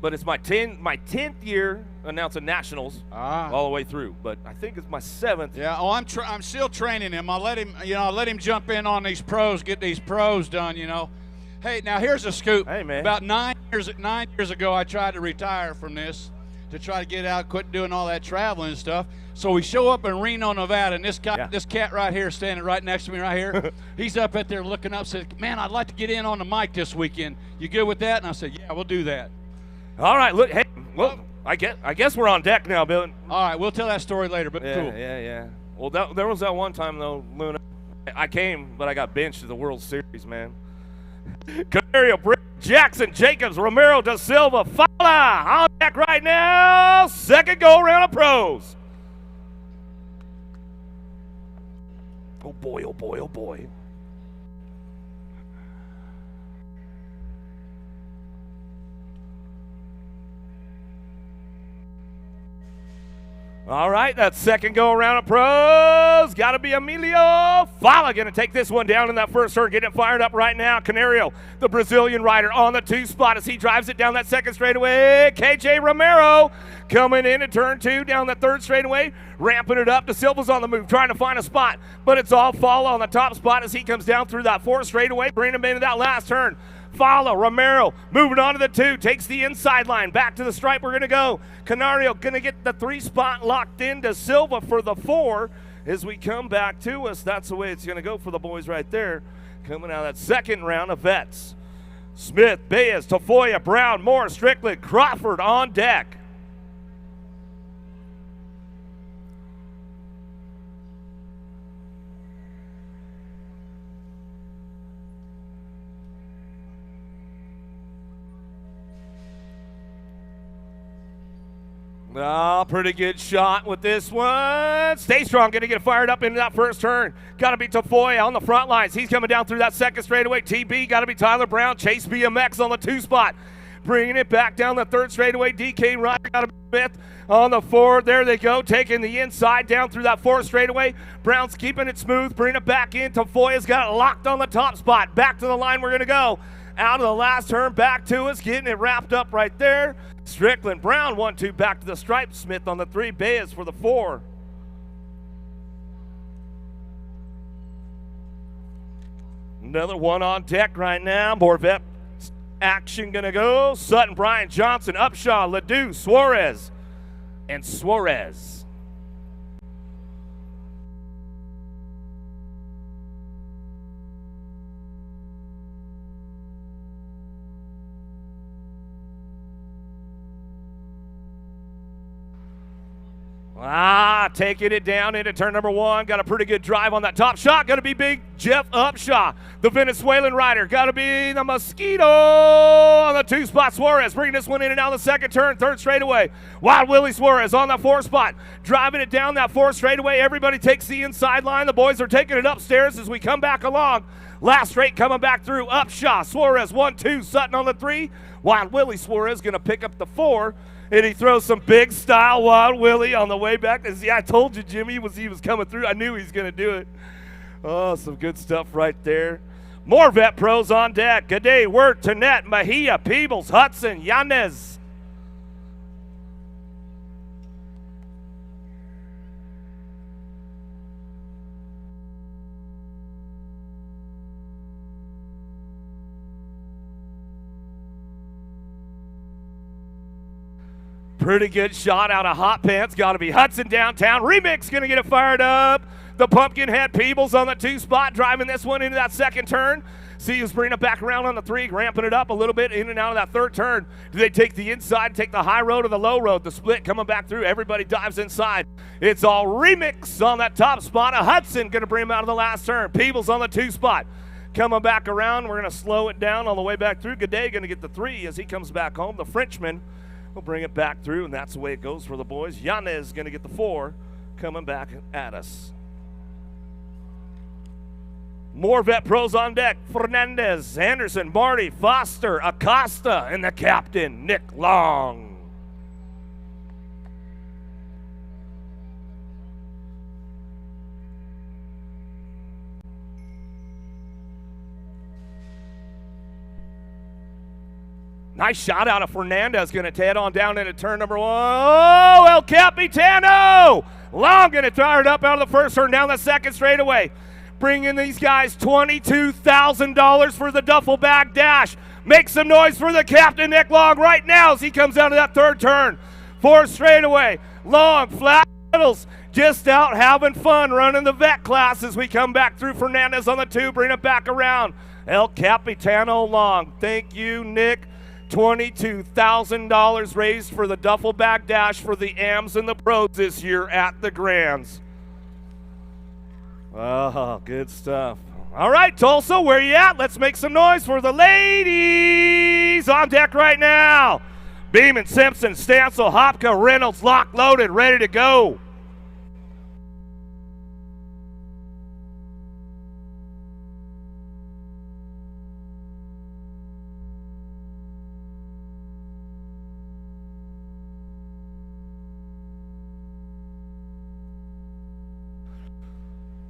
but it's my 10th year announcing nationals all the way through. But I think it's my 7th.
Yeah. Oh, I'm still training him. I'll let him. I'll let him jump in on these pros, get these pros done. Hey, now here's a scoop.
Hey, man.
About 9 years ago, I tried to retire from this to try to get out, quit doing all that traveling and stuff. So we show up in Reno, Nevada, and this cat right here, standing right next to me right here, he's up at there looking up, said, "Man, I'd like to get in on the mic this weekend. You good with that?" And I said, "Yeah, we'll do that."
All right, look, hey, look, I guess we're on deck now, Bill.
All right, we'll tell that story later, but cool.
Yeah. Well, there was that one time, though, Luna. I came, but I got benched at the World Series, man. Canario, Britt, Jackson, Jacobs, Romero, Da Silva, Fala on deck right now. Second go-around of pros. Oh, boy, oh, boy, oh, boy. All right, that second go-around of pros. Got to be Emilio Fala going to take this one down in that first turn. Getting it fired up right now. Canario, the Brazilian rider, on the 2 spot as he drives it down that second straightaway. KJ Romero coming in at turn 2 down that third straightaway. Ramping it up. Da Silva's on the move, trying to find a spot. But it's all Fala on the top spot as he comes down through that 4th straightaway. Bringing him into that last turn. Fala, Romero, moving on to the 2, takes the inside line, back to the stripe, we're going to go. Canario going to get the 3 spot locked in to Silva for the 4 as we come back to us. That's the way it's going to go for the boys right there. Coming out of that second round of vets. Smith, Baez, Tafoya, Brown, Moore, Strickland, Crawford on deck. Oh, pretty good shot with this one. Stay strong, going to get fired up into that first turn. Got to be Tafoya on the front lines. He's coming down through that second straightaway. TB, got to be Tyler Brown. Chase BMX on the 2 spot. Bringing it back down the third straightaway. DK Ryder, got to be Smith on the 4. There they go, taking the inside down through that 4th straightaway. Brown's keeping it smooth, bringing it back in. Tafoya's got it locked on the top spot. Back to the line we're going to go. Out of the last turn, back to us, getting it wrapped up right there. Strickland, Brown, 1-2, back to the stripe. Smith on the 3, Baez for the 4. Another one on deck right now. More action gonna go. Sutton, Brian, Johnson, Upshaw, Ledoux, Suarez, and Suarez. Taking it down into turn number 1. Got a pretty good drive on that top shot. Got to be big Jeff Upshaw, the Venezuelan rider. Got to be the Mosquito on the 2 spot. Suarez bringing this one in and down the second turn, third straightaway. Wild Willie Suarez on that 4 spot, driving it down that 4 straightaway. Everybody takes the inside line. The boys are taking it upstairs as we come back along. Last straight coming back through. Upshaw, Suarez 1-2, Sutton on the 3. Wild Willie Suarez going to pick up the 4. And he throws some big style Wild Willie on the way back. See, I told you, Jimmy, he was coming through. I knew he was going to do it. Oh, some good stuff right there. More vet pros on deck. Good day, Wirt, Tonette, Mejia, Peebles, Hudson, Yanez. Pretty good shot out of Hot Pants. Got to be Hudson downtown. Remix going to get it fired up. The Pumpkinhead Peebles on the 2 spot, driving this one into that second turn. See who's bringing it back around on the 3, ramping it up a little bit in and out of that third turn. Do they take the inside, take the high road or the low road? The split coming back through. Everybody dives inside. It's all Remix on that top spot. Hudson going to bring him out of the last turn. Peebles on the 2 spot. Coming back around. We're going to slow it down on the way back through. Good day going to get the 3 as he comes back home. The Frenchman will bring it back through, and that's the way it goes for the boys. Yanez going to get the 4 coming back at us. More vet pros on deck. Fernandez, Anderson, Marty, Foster, Acosta, and the captain, Nick Long. Nice shot out of Fernandez. Going to head on down into turn number 1. Oh, El Capitano! Long going to fire it up out of the first turn, down the second straightaway. Bringing these guys $22,000 for the duffel bag dash. Make some noise for the captain, Nick Long, right now as he comes out of that third turn. 4 straightaway. Long, flat pedals, just out having fun running the vet class as we come back through. Fernandez on the 2, bring it back around. El Capitano Long. Thank you, Nick. $22,000 raised for the duffel bag dash for the AMs and the pros this year at the Grands. Oh, good stuff. All right, Tulsa, where you at? Let's make some noise for the ladies on deck right now. Beeman, Simpson, Stancil, Hopka, Reynolds, locked, loaded, ready to go.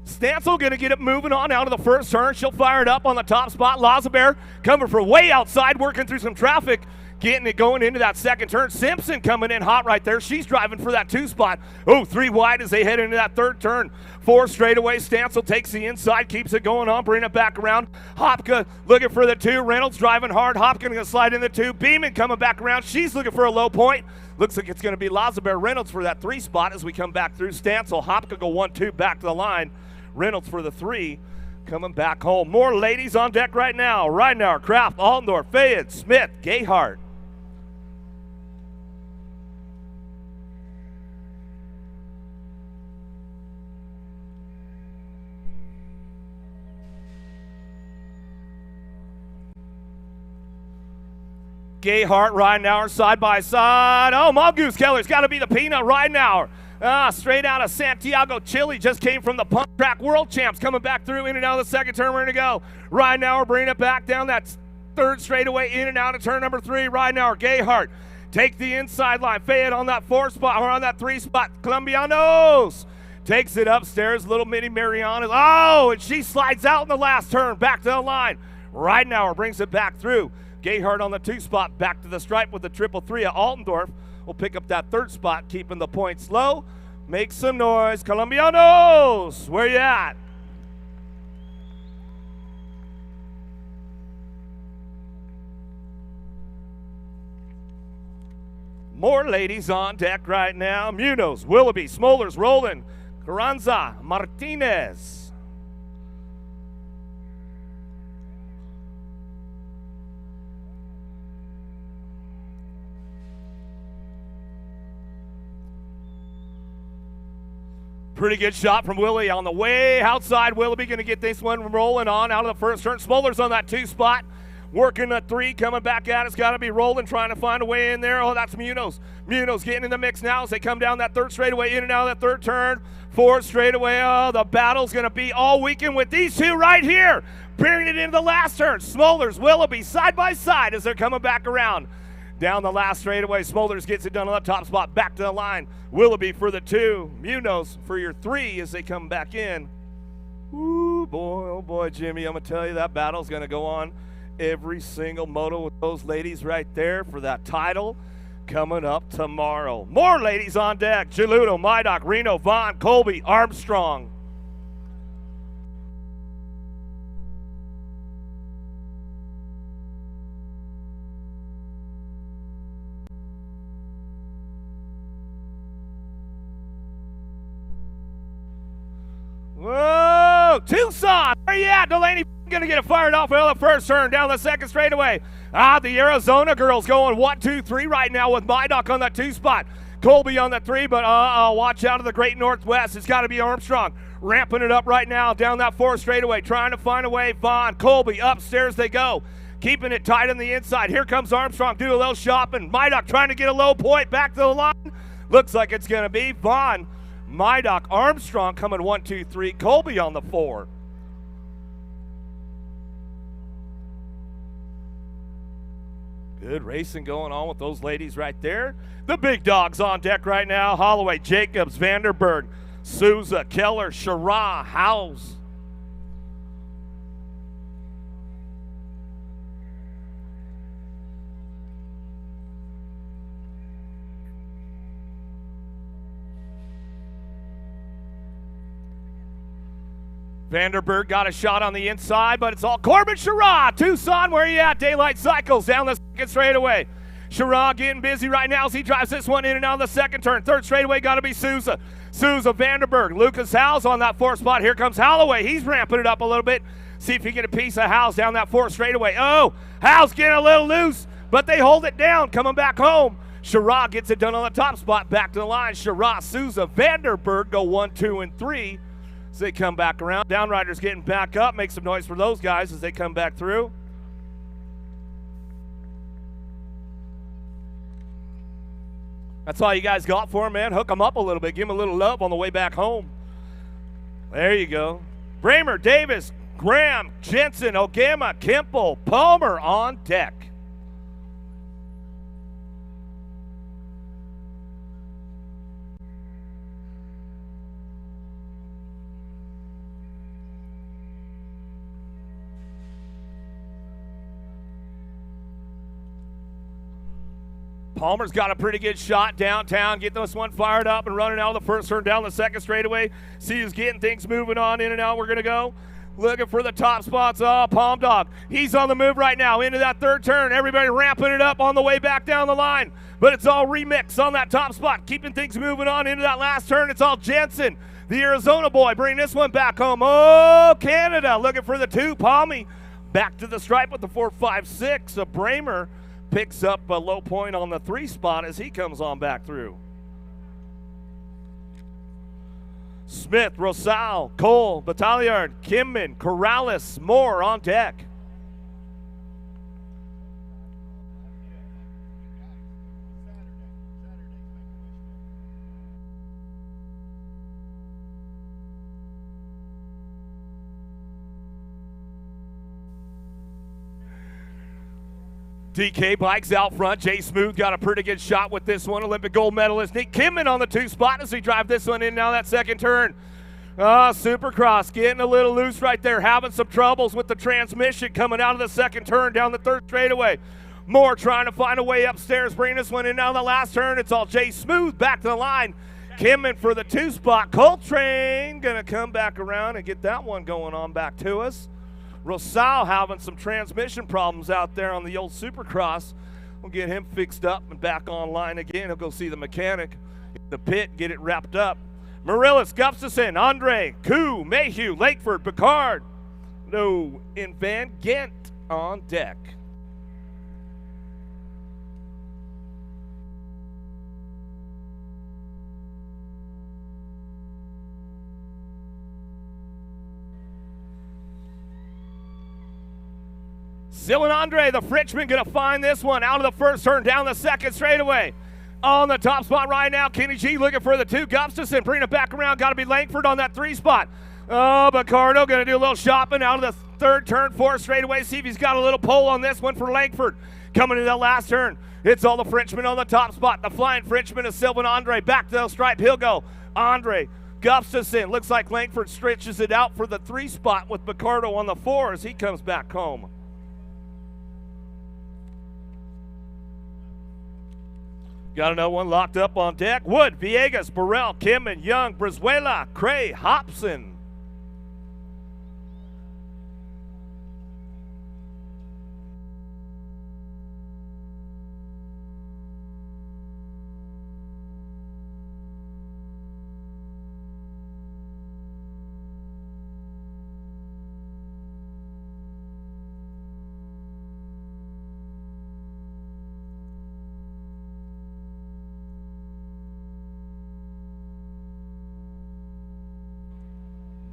Stancil going to get it moving on out of the first turn. She'll fire it up on the top spot. Lazabear coming for way outside, working through some traffic, getting it going into that second turn. Simpson coming in hot right there. She's driving for that 2 spot. Oh, 3 wide as they head into that third turn. 4 straightaway. Stancil takes the inside, keeps it going on, bring it back around. Hopka looking for the 2. Reynolds driving hard. Hopka going to slide in the 2. Beeman coming back around. She's looking for a low point. Looks like it's going to be Lazabear Reynolds for that 3 spot as we come back through. Stancil, Hopka go 1-2 back to the line. Reynolds for the 3, coming back home. More ladies on deck right now. Ridenour, Kraft, Altendorf, Fayed, Smith, Gayhart. Gayhart, Ridenour, side by side. Oh, Mongoose Keller's got to be the peanut. Ridenour. Straight out of Santiago, Chile, just came from the Pump Track World Champs, coming back through in and out of the second turn. We're going to go. Ridenour bringing it back down that third straightaway, in and out of turn number 3. Ridenour, Gayhart, take the inside line. Fayed on that 4 spot, or on that 3 spot. Colombianos takes it upstairs. Little mini Mariana. Oh, and she slides out in the last turn, back to the line. Ridenour brings it back through. Gayhart on the 2 spot, back to the stripe with the 333 of Altendorf. Will pick up that 3rd spot, keeping the points low. Make some noise. Colombianos, where you at? More ladies on deck right now. Munoz, Willoughby, Smolders, Roland, Carranza, Martinez. Pretty good shot from Willie on the way outside. Willoughby going to get this one rolling on out of the first turn. Smolders on that 2 spot. Working a 3, coming back at it. It's got to be Roland trying to find a way in there. Oh, that's Munoz. Munoz getting in the mix now as they come down that 3rd straightaway, in and out of that 3rd turn. 4th straightaway. Oh, the battle's going to be all weekend with these 2 right here. Bringing it into the last turn. Smolders, Willoughby, side by side as they're coming back around. Down the last straightaway, Smolders gets it done on the top spot. Back to the line. Willoughby for the 2. Munoz for your 3 as they come back in. Ooh, boy, oh boy, Jimmy, I'm going to tell you that battle's going to go on every single moto with those ladies right there for that title coming up tomorrow. More ladies on deck. Geluto, Mydock, Reno, Vaughn, Colby, Armstrong. Whoa, Tulsa, where you at? Delaney going to get it fired off out of the first turn, down the 2nd straightaway. The Arizona girls going 1, 2, 3 right now with Mydock on that 2 spot. Colby on that 3, but watch out of the Great Northwest. It's got to be Armstrong ramping it up right now down that 4th straightaway, trying to find a way. Vaughn, Colby, upstairs they go. Keeping it tight on the inside. Here comes Armstrong, do a little shopping. Mydock trying to get a low point back to the line. Looks like it's going to be Vaughn, Mydock, Armstrong coming 1, 2, 3. Colby on the 4. Good racing going on with those ladies right there. The big dogs on deck right now. Holloway, Jacobs, Vanderberg, Souza, Keller, Sherrod, Howes. Vanderberg got a shot on the inside, but it's all Corbin Sherrod. Tucson, where you at? Daylight Cycles down the 2nd straightaway. Sherrod getting busy right now as he drives this one in and out of the 2nd turn. 3rd straightaway got to be Souza. Souza, Vanderberg, Lucas Howes on that 4th spot. Here comes Holloway. He's ramping it up a little bit. See if he can get a piece of Howes down that 4th straightaway. Oh, Howes getting a little loose, but they hold it down. Coming back home. Sherrod gets it done on the top spot. Back to the line. Sherrod, Souza, Vanderberg go 1, 2, and 3. As they come back around. Downriders getting back up. Make some noise for those guys as they come back through. That's all you guys got for them, man. Hook them up a little bit. Give them a little love on the way back home. There you go. Bramer, Davis, Graham, Jensen, Ogama, Kemple, Palmer on deck. Palmer's got a pretty good shot downtown. Get this one fired up and running out of the 1st turn down the 2nd straightaway. See who's getting things moving on in and out. We're going to go looking for the top spots. Oh, Palm Dog. He's on the move right now into that 3rd turn. Everybody ramping it up on the way back down the line. But it's all remix on that top spot. Keeping things moving on into that last turn. It's all Jensen, the Arizona boy. Bring this one back home. Oh, Canada looking for the 2. Palmy back to the stripe with the 4, 5, 6. So Bramer picks up a low point on the 3 spot as he comes on back through. Smith, Rosal, Cole, Batalliard, Kimman, Corrales, Moore on deck. DK Bikes out front. Jay Smooth got a pretty good shot with this one. Olympic gold medalist Nick Kimman on the 2 spot as we drive this one in now that 2nd turn. Supercross getting a little loose right there. Having some troubles with the transmission coming out of the 2nd turn down the 3rd straightaway. Moore trying to find a way upstairs. Bring this one in now the last turn. It's all Jay Smooth back to the line. Kimman for the 2 spot. Coltrane going to come back around and get that one going on back to us. Rosal having some transmission problems out there on the old Supercross. We'll get him fixed up and back online again. He'll go see the mechanic in the pit, get it wrapped up. Marillis, Gustafson, Andre, Koo, Mayhew, Lakeford, Picard, no, in Van Gent on deck. Sil and Andre, the Frenchman, going to find this one out of the first turn, down the second straightaway. On the top spot right now, Kenny G looking for the 2. Gustafson, bringing it back around. Got to be Langford on that 3 spot. Oh, Bacardo going to do a little shopping out of the third turn, 4 straightaway. See if he's got a little pole on this one for Langford. Coming to that last turn, it's all the Frenchmen on the top spot. The flying Frenchman is Sylvan Andre. Back to the stripe, he'll go. Andre, Gustafson, looks like Langford stretches it out for the 3 spot with Bacardo on the 4 as he comes back home. Got another one locked up on deck. Wood, Villegas, Burrell, Kim and Young, Brizuela, Cray, Hobson.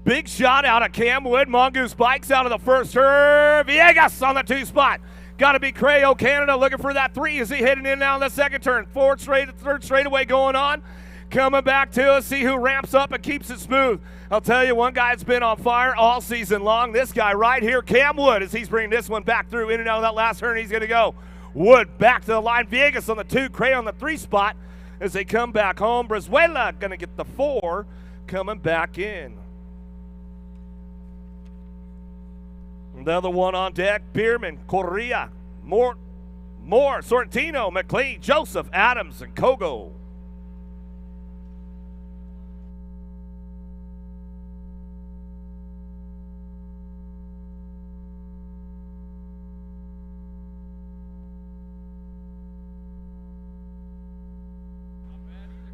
Big shot out of Cam Wood. Mongoose bikes out of the first turn. Villegas on the 2 spot. Got to be Crayo Canada looking for that 3 as he heading in now in the second turn. Third straightaway going on. Coming back to us. See who ramps up and keeps it smooth. I'll tell you, one guy's been on fire all season long. This guy right here, Cam Wood, as he's bringing this one back through in and out of that last turn. He's going to go. Wood back to the line. Villegas on the 2. Cray on the 3 spot as they come back home. Brizuela going to get the 4 coming back in. Another one on deck, Bierman, Correa, Moore, Sorrentino, McLean, Joseph, Adams, and Kogo.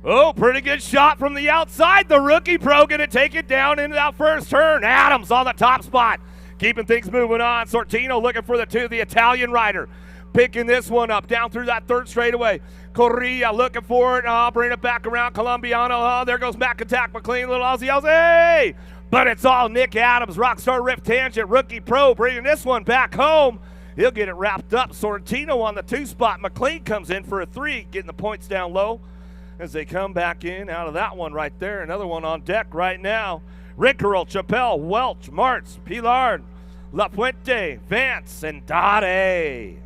Oh, pretty good shot from the outside. The rookie pro going to take it down into that first turn. Adams on the top spot. Keeping things moving on. Sortino looking for the 2, the Italian rider. Picking this one up down through that third straightaway. Correa looking for it. Oh, bring it back around. Colombiano. Oh, there goes Mac Attack McLean. Little Aussie yells, hey! But it's all Nick Adams. Rockstar Rift Tangent. Rookie pro bringing this one back home. He'll get it wrapped up. Sorrentino on the 2 spot. McLean comes in for a 3, getting the points down low as they come back in out of that one right there. Another one on deck right now. Rickerel, Chappelle, Welch, Martz, Pilard, La Fuente, Vance, and Dade.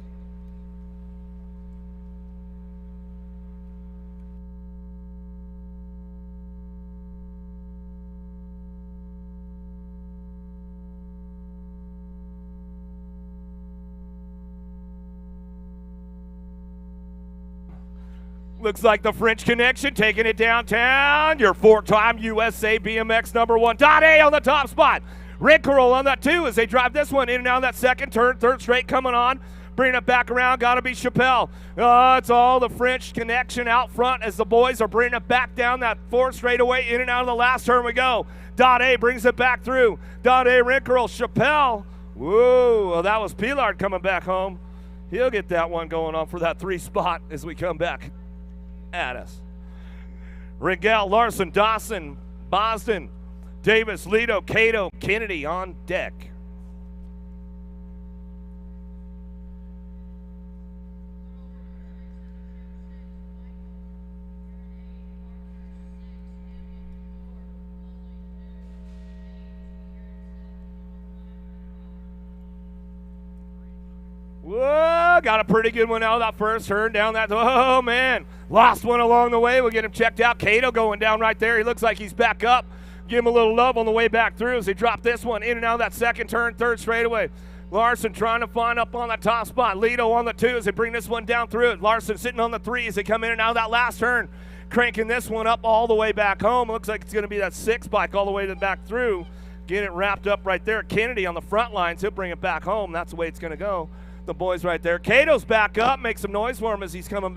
Looks like the French Connection taking it downtown. Your 4-time USA BMX #1. Dade on the top spot. Rickerel on that 2 as they drive this one in and out of that second turn. Third straight coming on. Bringing it back around. Got to be Chappelle. It's all the French Connection out front as the boys are bringing it back down that 4th straightaway. In and out of the last turn we go. Dade brings it back through. Dade, Rickerel, Chappelle. Whoa, well, that was Pilard coming back home. He'll get that one going on for that 3 spot as we come back at us. Rigel, Larson, Dawson, Boston, Davis, Lido, Cato, Kennedy on deck. Whoa, got a pretty good one out of that first turn down that. Oh, man. Lost one along the way. We'll get him checked out. Cato going down right there. He looks like he's back up. Give him a little love on the way back through as they drop this one in and out of that second turn, 3rd straightaway. Larson trying to find up on the top spot. Lido on the 2 as they bring this one down through it. Larson sitting on the 3 as they come in and out of that last turn. Cranking this one up all the way back home. Looks like it's going to be that 6 bike all the way to the back through. Get it wrapped up right there. Kennedy on the front lines. He'll bring it back home. That's the way it's going to go. The boys right there. Cato's back up. Make some noise for him as he's coming back.